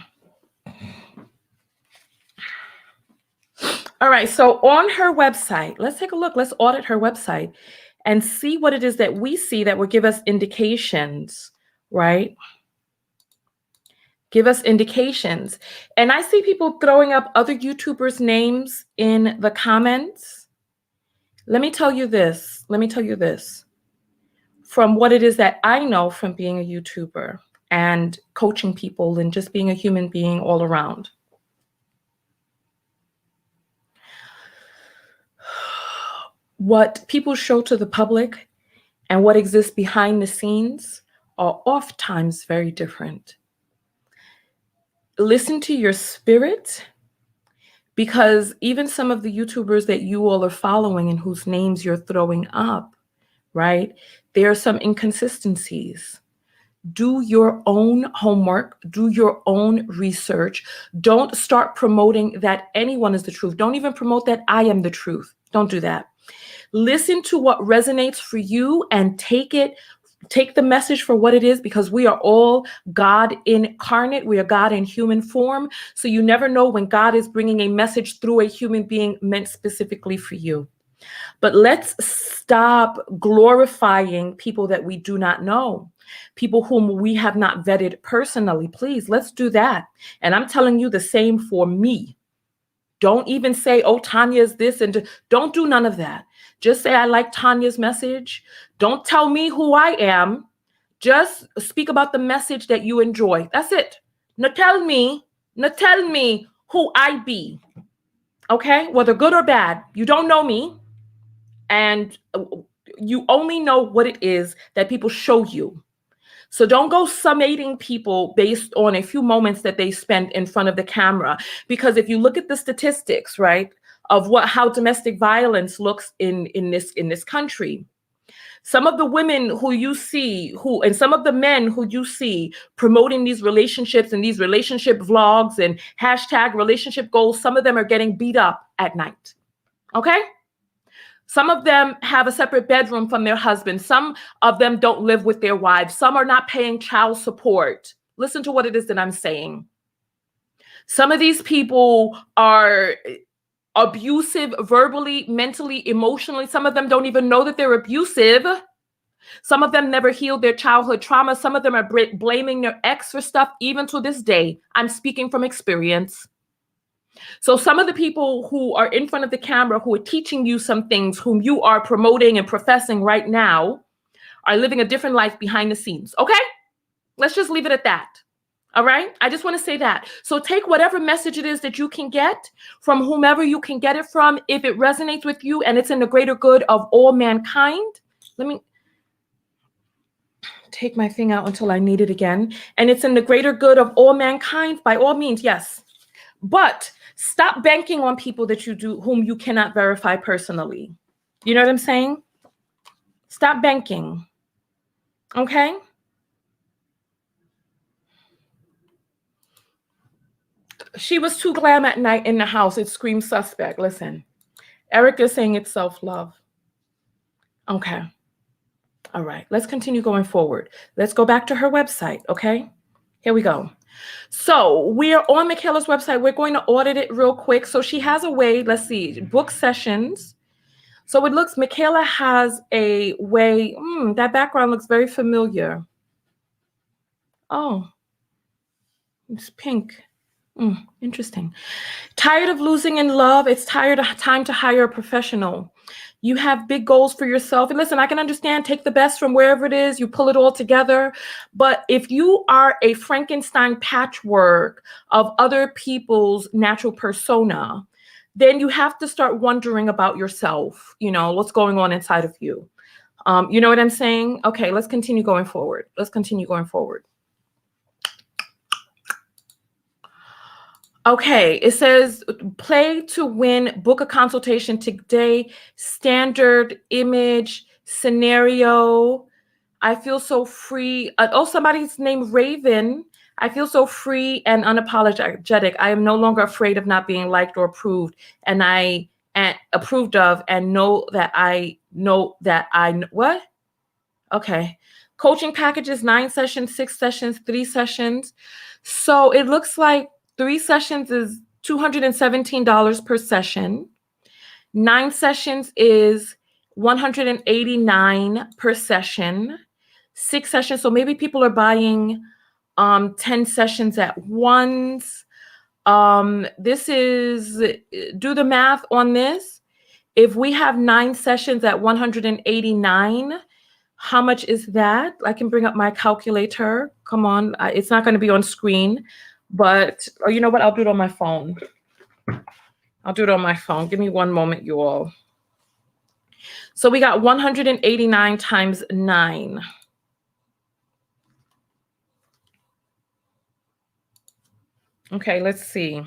All right. So on her website, let's take a look. Let's audit her website and see what it is that we see that will give us indications, right? Give us indications. And I see people throwing up other YouTubers' names in the comments. Let me tell you this. From what it is that I know from being a YouTuber and coaching people and just being a human being all around. What people show to the public and what exists behind the scenes are oftentimes very different. Listen to your spirit, because even some of the YouTubers that you all are following and whose names you're throwing up, right? There are some inconsistencies. Do your own homework, do your own research. Don't start promoting that anyone is the truth. Don't even promote that I am the truth. Don't do that. Listen to what resonates for you and take the message for what it is, because we are all God incarnate. We are God in human form. So you never know when God is bringing a message through a human being meant specifically for you. But let's stop glorifying people that we do not know, people whom we have not vetted personally. Please, let's do that. And I'm telling you the same for me. Don't even say, oh, Tanya's this, and don't do none of that. Just say, I like Tanya's message. Don't tell me who I am. Just speak about the message that you enjoy. That's it. Now tell me who I be. Okay? Whether good or bad. You don't know me. And you only know what it is that people show you. So don't go summating people based on a few moments that they spent in front of the camera. Because if you look at the statistics, right, of how domestic violence looks in this country, Some of the women who you see and some of the men who you see promoting these relationships and these relationship vlogs and hashtag relationship goals, some of them are getting beat up at night. Okay? Some of them have a separate bedroom from their husband. Some of them don't live with their wives. Some are not paying child support. Listen to what it is that I'm saying. Some of these people are abusive verbally, mentally, emotionally. Some of them don't even know that they're abusive. Some of them never healed their childhood trauma. Some of them are blaming their ex for stuff even to this day. I'm speaking from experience. So some of the people who are in front of the camera, who are teaching you some things, whom you are promoting and professing right now, are living a different life behind the scenes. Okay? Let's just leave it at that. All right? I just want to say that. So take whatever message it is that you can get from whomever you can get it from. If it resonates with you and it's in the greater good of all mankind, let me take my thing out until I need it again. And it's in the greater good of all mankind, by all means, yes. But stop banking on people that whom you cannot verify personally. You know what I'm saying? Stop banking. Okay? She was too glam at night in the house. It screams suspect. Listen, Erica's saying it's self-love. Okay. All right. Let's continue going forward. Let's go back to her website. Okay. Here we go. So we're on Michaela's website. We're going to audit it real quick. So she has a way. Let's see. Book sessions. So it looks, Michaela has a way. That background looks very familiar. Oh, it's pink. Interesting. Tired of losing in love? It's time to hire a professional. You have big goals for yourself. And listen, I can understand, take the best from wherever it is, you pull it all together. But if you are a Frankenstein patchwork of other people's natural persona, then you have to start wondering about yourself, what's going on inside of you. You know what I'm saying? Okay, let's continue going forward. Okay, it says play to win, book a consultation today, standard image, scenario. I feel so free. Somebody's named Raven. I feel so free and unapologetic. I am no longer afraid of not being liked or approved, and approved of, and know that I what? Okay. Coaching packages, 9 sessions, 6 sessions, 3 sessions. So it looks like 3 sessions is $217 per session. 9 sessions is $189 per session. 6 sessions. So maybe people are buying 10 sessions at once. This is, do the math on this. If we have 9 sessions at $189, how much is that? I can bring up my calculator. Come on. It's not going to be on screen, but you know what? I'll do it on my phone. Give me one moment, you all. So we got 189 times 9. Okay, let's see.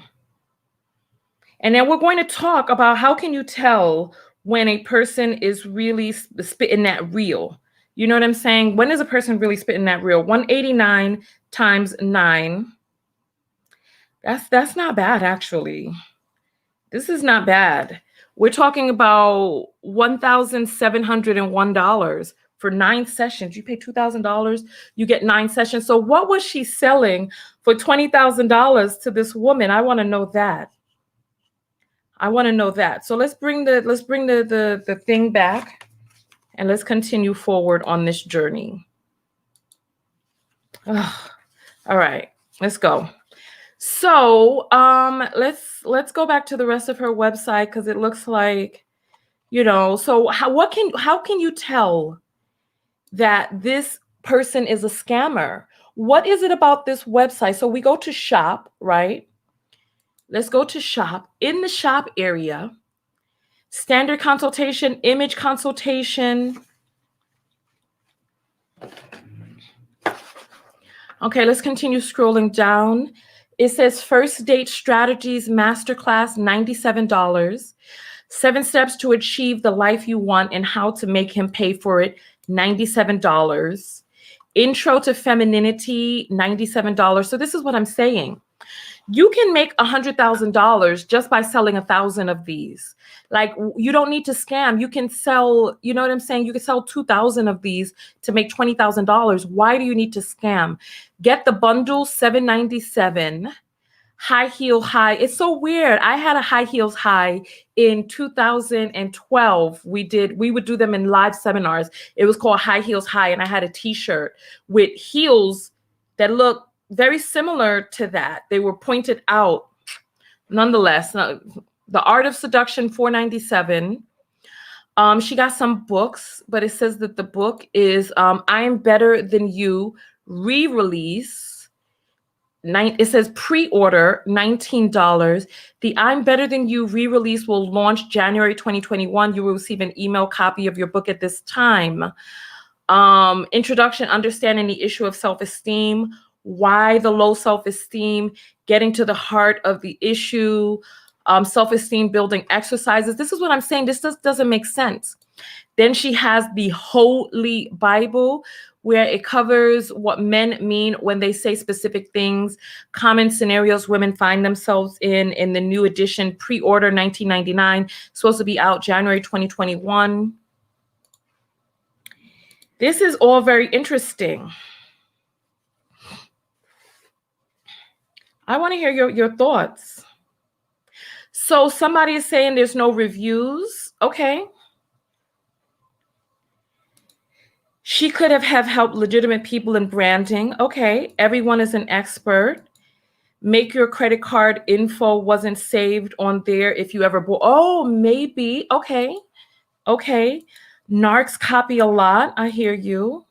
And then we're going to talk about how can you tell when a person is really spitting that real. You know what I'm saying? When is a person really spitting that real? 189 times 9. That's not bad, actually. This is not bad. We're talking about $1,701 for 9 sessions. You pay $2,000, you get 9 sessions. So what was she selling for $20,000 to this woman? I want to know that. So let's bring the thing back, and let's continue forward on this journey. All right, let's go. So let's go back to the rest of her website, because it looks like, so how can you tell that this person is a scammer? What is it about this website? So we go to shop, right? Let's go to shop. In the shop area, standard consultation, image consultation. Okay, let's continue scrolling down. It says first date strategies masterclass, $97. 7 steps to achieve the life you want and how to make him pay for it, $97. Intro to Femininity, $97. So this is what I'm saying. You can make $100,000 just by selling 1,000 of these. Like, you don't need to scam. You can sell, you know what I'm saying? You can sell 2,000 of these to make $20,000. Why do you need to scam? Get the bundle, $797. High heel high. It's so weird. I had a high heels high in 2012. We would do them in live seminars. It was called High Heels High, and I had a t-shirt with heels that look very similar to that. They were pointed out. Nonetheless, The Art of Seduction, $497. She got some books, but it says that the book is I Am Better Than You re-release. It says pre-order, $19. The I'm Better Than You re-release will launch January 2021. You will receive an email copy of your book at this time. Introduction, understanding the issue of self-esteem, why the low self-esteem, getting to the heart of the issue, self-esteem building exercises. This is what I'm saying. This doesn't make sense. Then she has the Holy Bible, where it covers what men mean when they say specific things, common scenarios women find themselves in the new edition, pre-order, $19.99, supposed to be out January 2021. This is all very interesting. I want to hear your thoughts. So somebody is saying there's no reviews. Okay. She could have helped legitimate people in branding. Okay. Everyone is an expert. Make your credit card info wasn't saved on there if you ever bought. Oh, maybe. Okay. Okay. Narcs copy a lot. I hear you.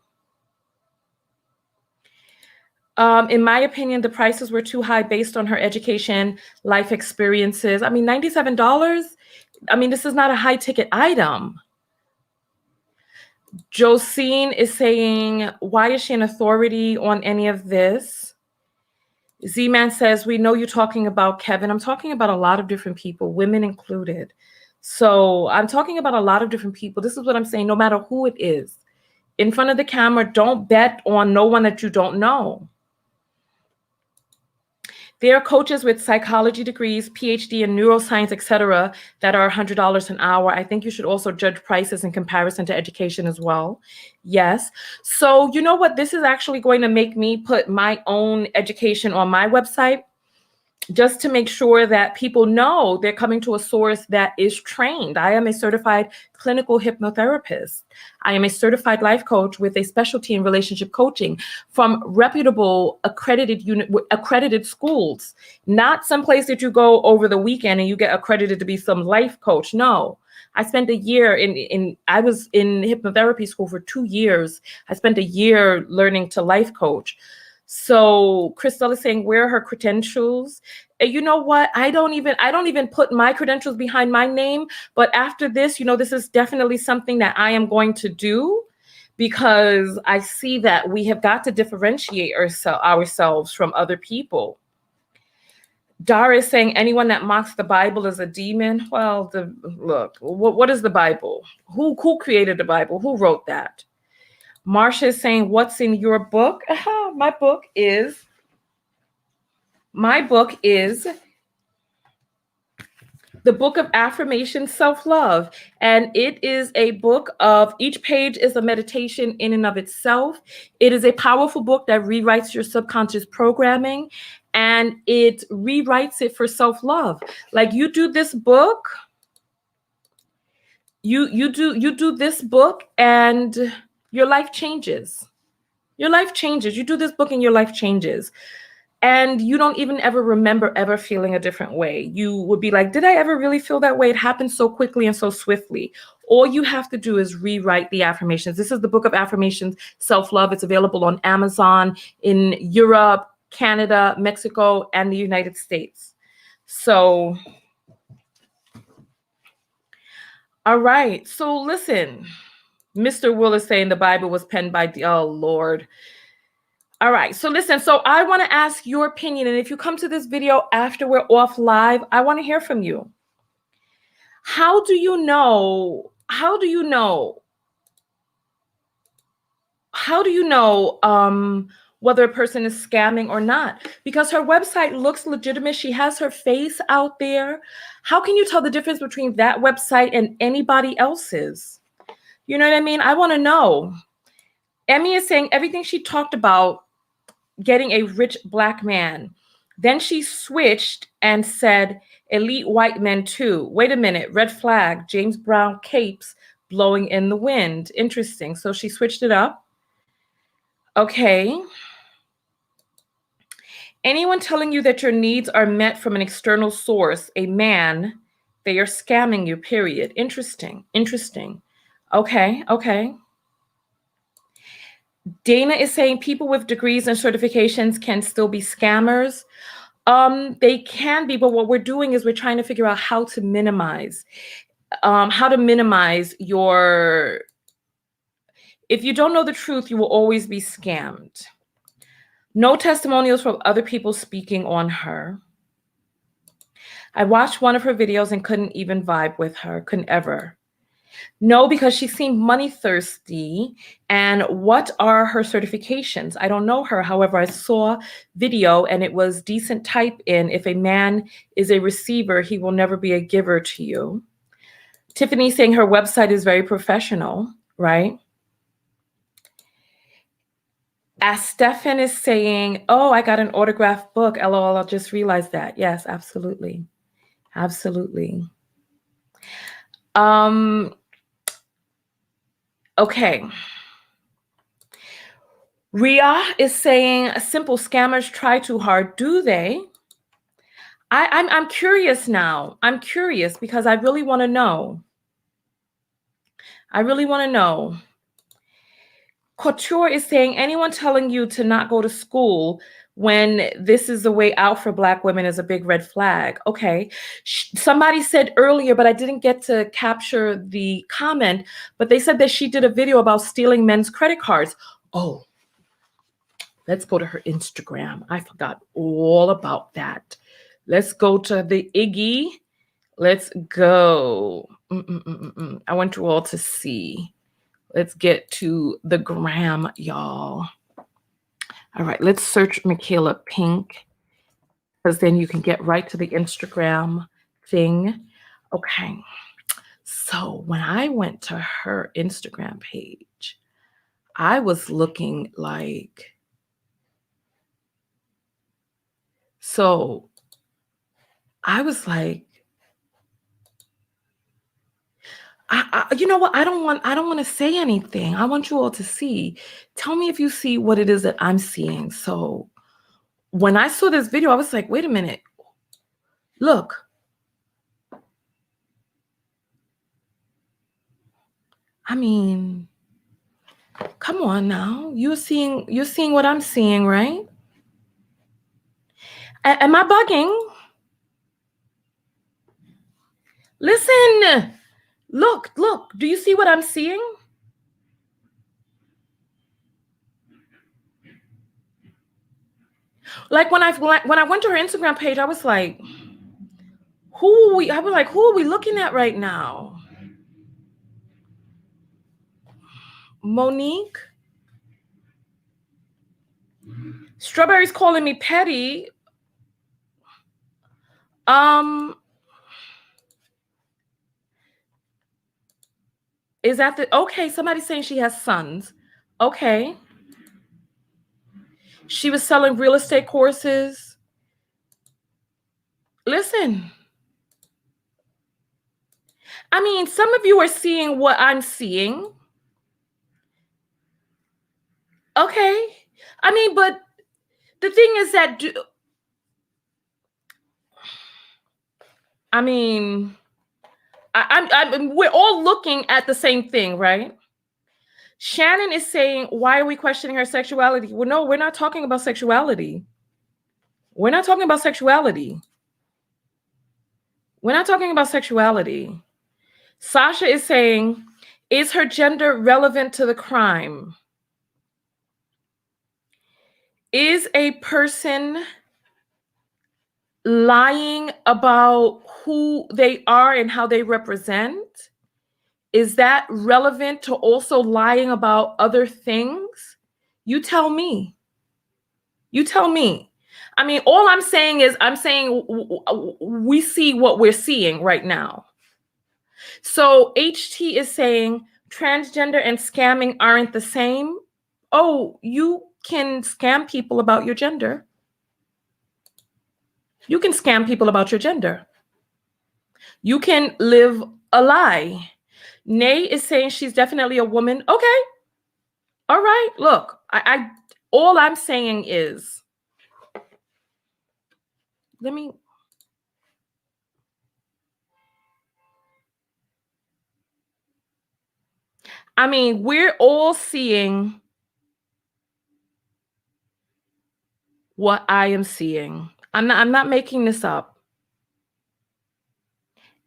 In my opinion, the prices were too high based on her education, life experiences. I mean, $97. I mean, this is not a high ticket item. Josine is saying, why is she an authority on any of this? Z-Man says, we know you're talking about Kevin. I'm talking about a lot of different people, women included. So I'm talking about a lot of different people. This is what I'm saying, no matter who it is. In front of the camera, don't bet on no one that you don't know. There are coaches with psychology degrees, PhD in neuroscience, etc., that are $100 an hour. I think you should also judge prices in comparison to education as well. Yes. So you know what? This is actually going to make me put my own education on my website, just to make sure that people know they're coming to a source that is trained. I am a certified clinical hypnotherapist. I am a certified life coach with a specialty in relationship coaching from reputable accredited schools, not some place that you go over the weekend and you get accredited to be some life coach. No. I spent a year I was in hypnotherapy school for 2 years. I spent a year learning to life coach. So Crystal is saying, where are her credentials? And you know what? I don't even put my credentials behind my name. But after this, this is definitely something that I am going to do, because I see that we have got to differentiate ourselves from other people. Dara is saying, anyone that mocks the Bible is a demon. Well, look, what is the Bible? Who created the Bible? Who wrote that? Marsha is saying, what's in your book? My book is the Book of Affirmation, Self-Love. And it is a book of, each page is a meditation in and of itself. It is a powerful book that rewrites your subconscious programming, and it rewrites it for self-love. Like, you do this book, you do this book, and your life changes. Your life changes. You do this book and your life changes. And you don't even ever remember ever feeling a different way. You would be like, did I ever really feel that way? It happened so quickly and so swiftly. All you have to do is rewrite the affirmations. This is the Book of Affirmations, Self-Love. It's available on Amazon in Europe, Canada, Mexico, and the United States. So, all right. So listen, Mr. Will is saying the Bible was penned by, oh Lord. All right, so listen, so I want to ask your opinion. And if you come to this video after we're off live, I want to hear from you. How do you know how do you know whether a person is scamming or not? Because her website looks legitimate. She has her face out there. How can you tell the difference between that website and anybody else's? You know what I mean? I want to know. Emmy is saying everything she talked about getting a rich Black man. Then she switched and said elite white men too. Wait a minute, red flag, James Brown capes blowing in the wind. Interesting. So she switched it up. Okay. Anyone telling you that your needs are met from an external source, a man, they are scamming you, period. Interesting. Interesting. Okay. Okay. Dana is saying people with degrees and certifications can still be scammers. They can be, but what we're doing is we're trying to figure out how to minimize your, if you don't know the truth, you will always be scammed. No testimonials from other people speaking on her. I watched one of her videos and couldn't even vibe with her, couldn't ever. No, because she seemed money thirsty. And what are her certifications? I don't know her. However, I saw video and it was decent type in. If a man is a receiver, he will never be a giver to you. Tiffany saying her website is very professional, right? As Stefan is saying, oh, I got an autographed book. LOL, I just realized that. Yes, absolutely. Absolutely. Okay. Ria is saying simple scammers try too hard. Do they? I'm curious now. I'm curious because I really want to know. I really want to know. Couture is saying anyone telling you to not go to school when this is the way out for Black women is a big red flag. Okay. Somebody said earlier, but I didn't get to capture the comment, but they said that she did a video about stealing men's credit cards. Oh, let's go to her Instagram. I forgot all about that. Let's go to the Iggy. Let's go. I want you all to see. Let's get to the gram, y'all. All right, let's search Michaela Pink, because then you can get right to the Instagram thing. Okay, so when I went to her Instagram page, I was looking like, so I was like, you know what? I don't want to say anything. I want you all to see. Tell me if you see what it is that I'm seeing. So when I saw this video, I was like, wait a minute. Look. I mean, come on now. You're seeing what I'm seeing, right? Am I bugging? Listen. Look. Do you see what I'm seeing? Like when I went to her Instagram page, I was like, who are we looking at right now? Monique? Strawberry's calling me petty. Is that okay, somebody's saying she has sons. Okay. She was selling real estate courses. Listen. I mean, some of you are seeing what I'm seeing. Okay. I mean, but the thing is that, we're all looking at the same thing, right? Shannon is saying, why are we questioning her sexuality? Well, no, we're not talking about sexuality. We're not talking about sexuality. We're not talking about sexuality. Sasha is saying, is her gender relevant to the crime? Is a person lying about who they are and how they represent? Is that relevant to also lying about other things? You tell me. You tell me. I mean, all I'm saying is we see what we're seeing right now. So HT is saying transgender and scamming aren't the same. Oh, you can scam people about your gender. You can scam people about your gender. You can live a lie. Nay is saying she's definitely a woman. Okay. All right. Look, I all I'm saying is, we're all seeing what I am seeing. I'm not making this up.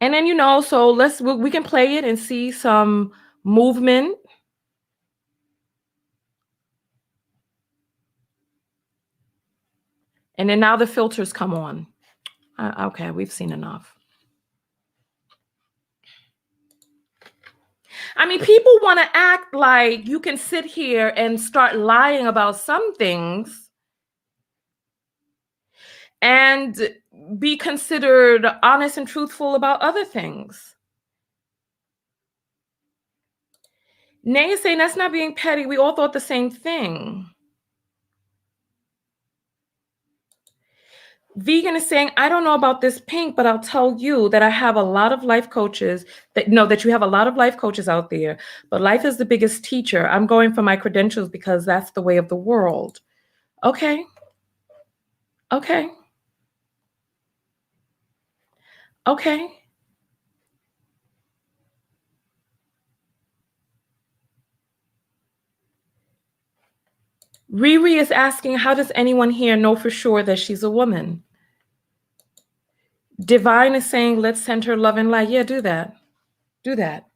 And then, so we can play it and see some movement. And then now the filters come on. Okay, we've seen enough. People want to act like you can sit here and start lying about some things and be considered honest and truthful about other things. Nay is saying that's not being petty. We all thought the same thing. Vegan is saying, I don't know about this pink, but I'll tell you that I have a lot of life coaches that you have a lot of life coaches out there, but life is the biggest teacher. I'm going for my credentials because that's the way of the world. Okay. Okay. Okay. Riri is asking, how does anyone here know for sure that she's a woman? Divine is saying, let's send her love and light. Yeah, do that. Do that.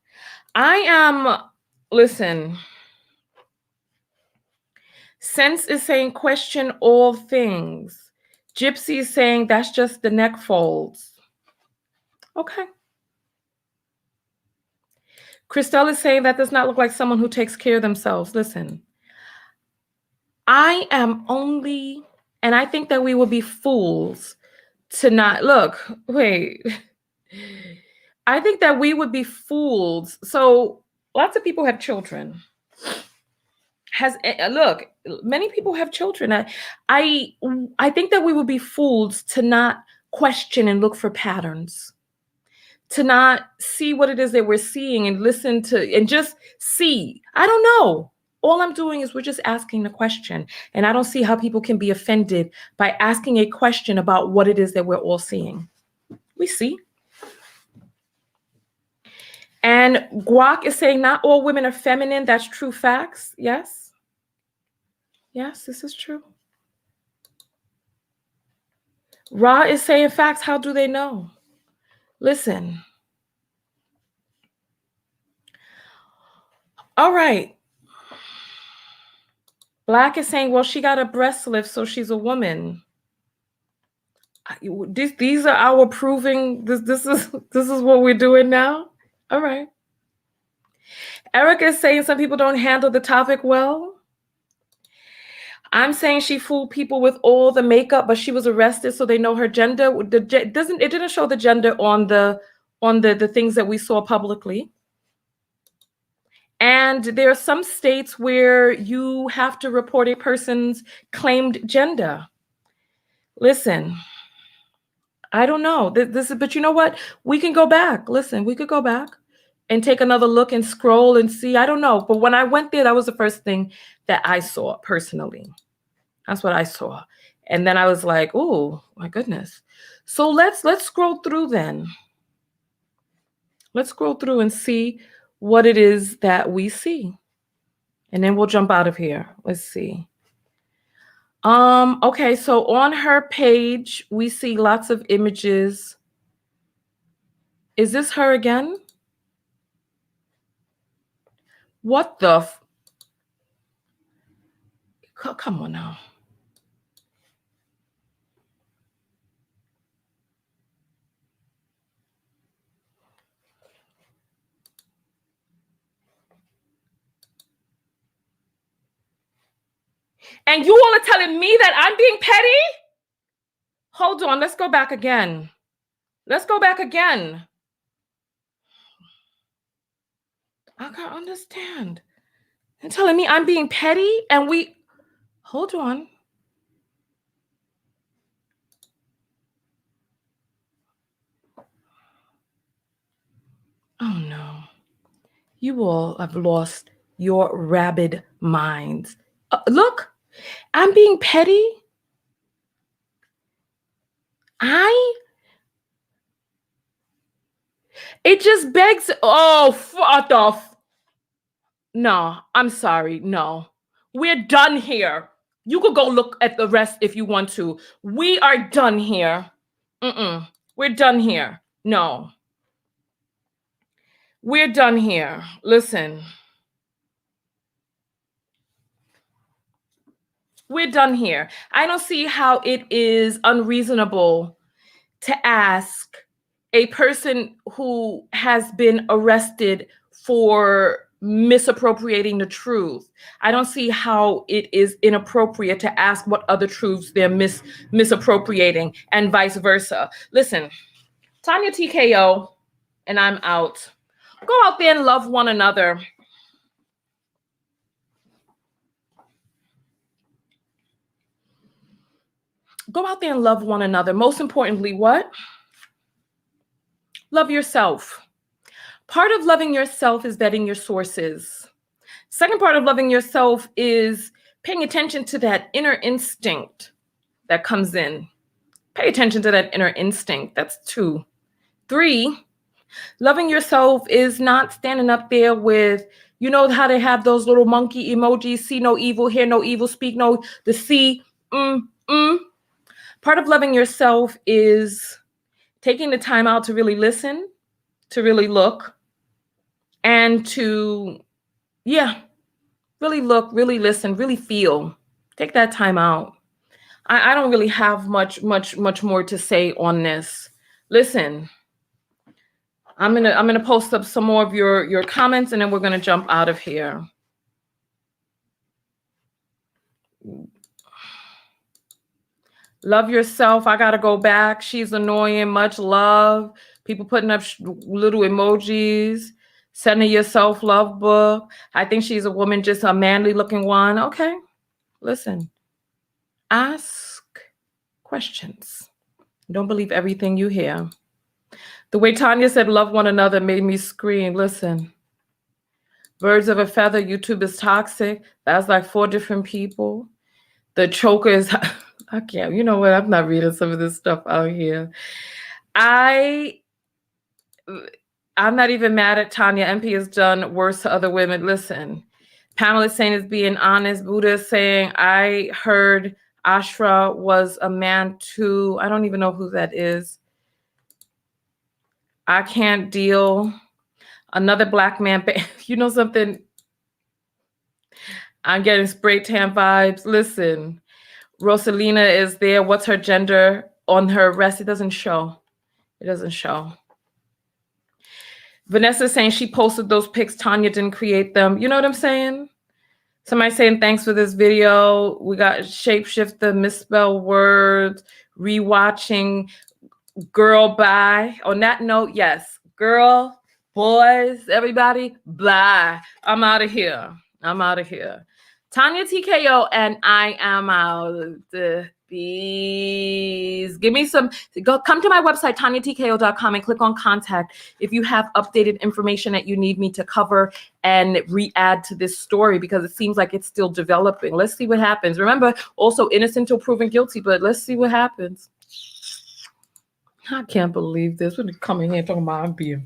Listen. Sense is saying, question all things. Gypsy is saying, that's just the neck folds. Okay. Christelle is saying, that does not look like someone who takes care of themselves. Listen, I am only, and I think that we will be fools to not, look, wait. I think that we would be fools. So lots of people have children. Look, many people have children. I think that we would be fools to not question and look for patterns, to not see what it is that we're seeing and listen to and just see. I don't know. All I'm doing is we're just asking the question. And I don't see how people can be offended by asking a question about what it is that we're all seeing. We see. And Guac is saying not all women are feminine. That's true facts. Yes. Yes, this is true. Ra is saying facts. How do they know? Listen. All right. Black is saying, well, she got a breast lift, so she's a woman. These are our proving. This is what we're doing now. All right. Erica is saying some people don't handle the topic well. I'm saying she fooled people with all the makeup, but she was arrested, so they know her gender. It didn't show the gender on the things that we saw publicly. And there are some states where you have to report a person's claimed gender. Listen, I don't know. But you know what? We can go back. Listen, we could go back and take another look and scroll and see. I don't know. But when I went there, that was the first thing that I saw personally. That's what I saw. And then I was like, oh, my goodness. So let's scroll through then. Let's scroll through and see what it is that we see. And then we'll jump out of here. Let's see. Okay, so on her page, we see lots of images. Is this her again? What the? Come on now. And you all are telling me that I'm being petty? Hold on, let's go back again. Let's go back again. I can't understand. And telling me I'm being petty and hold on. Oh no. You all have lost your rabid minds. Look, I'm being petty. It just begs, no, I'm sorry, no. We're done here. You could go look at the rest if you want to. We are done here. We're done here. No. We're done here. Listen. We're done here. I don't see how it is unreasonable to ask a person who has been arrested for misappropriating the truth. I don't see how it is inappropriate to ask what other truths they're misappropriating and vice versa. Listen, Tanya TKO, and I'm out. Go out there and love one another. Go out there and love one another. Most importantly, what? Love yourself. Part of loving yourself is vetting your sources. Second part of loving yourself is paying attention to that inner instinct that comes in. Pay attention to that inner instinct. That's 2. 3, loving yourself is not standing up there with, you know how they have those little monkey emojis, see no evil, hear no evil, speak no, the see, Part of loving yourself is taking the time out to really listen, to really look, and to, really look, really listen, really feel. Take that time out. I don't really have much more to say on this. Listen, I'm gonna post up some more of your comments, and then we're gonna jump out of here. Love yourself. I gotta go back. She's annoying. Much love. People putting up little emojis, sending your self-love book. I think she's a woman, just a manly looking one. Okay, listen. Ask questions. Don't believe everything you hear. The way Tanya said, love one another, made me scream. Listen. Birds of a feather, YouTube is toxic. That's like 4 different people. The choker is... I can't, you know what? I'm not reading some of this stuff out here. I'm not even mad at Tanya. MP has done worse to other women. Listen, Pamela saying is being honest. Buddha is saying, I heard Ashra was a man too. I don't even know who that is. I can't deal. Another black man. You know something? I'm getting spray tan vibes. Listen. Rosalina is there. What's her gender on her arrest? It doesn't show. It doesn't show. Vanessa saying she posted those pics. Tanya didn't create them. You know what I'm saying? Somebody saying thanks for this video. We got shapeshifter, misspell words, rewatching, girl, bye. On that note, yes, girl, boys, everybody, bye. I'm out of here. I'm out of here. Tanya TKO, and I am out. Please give me some, come to my website, tanyatko.com, and click on contact if you have updated information that you need me to cover and re-add to this story, because it seems like it's still developing. Let's see what happens. Remember, also innocent till proven guilty, but let's see what happens. I can't believe this. We're coming here talking about I'm being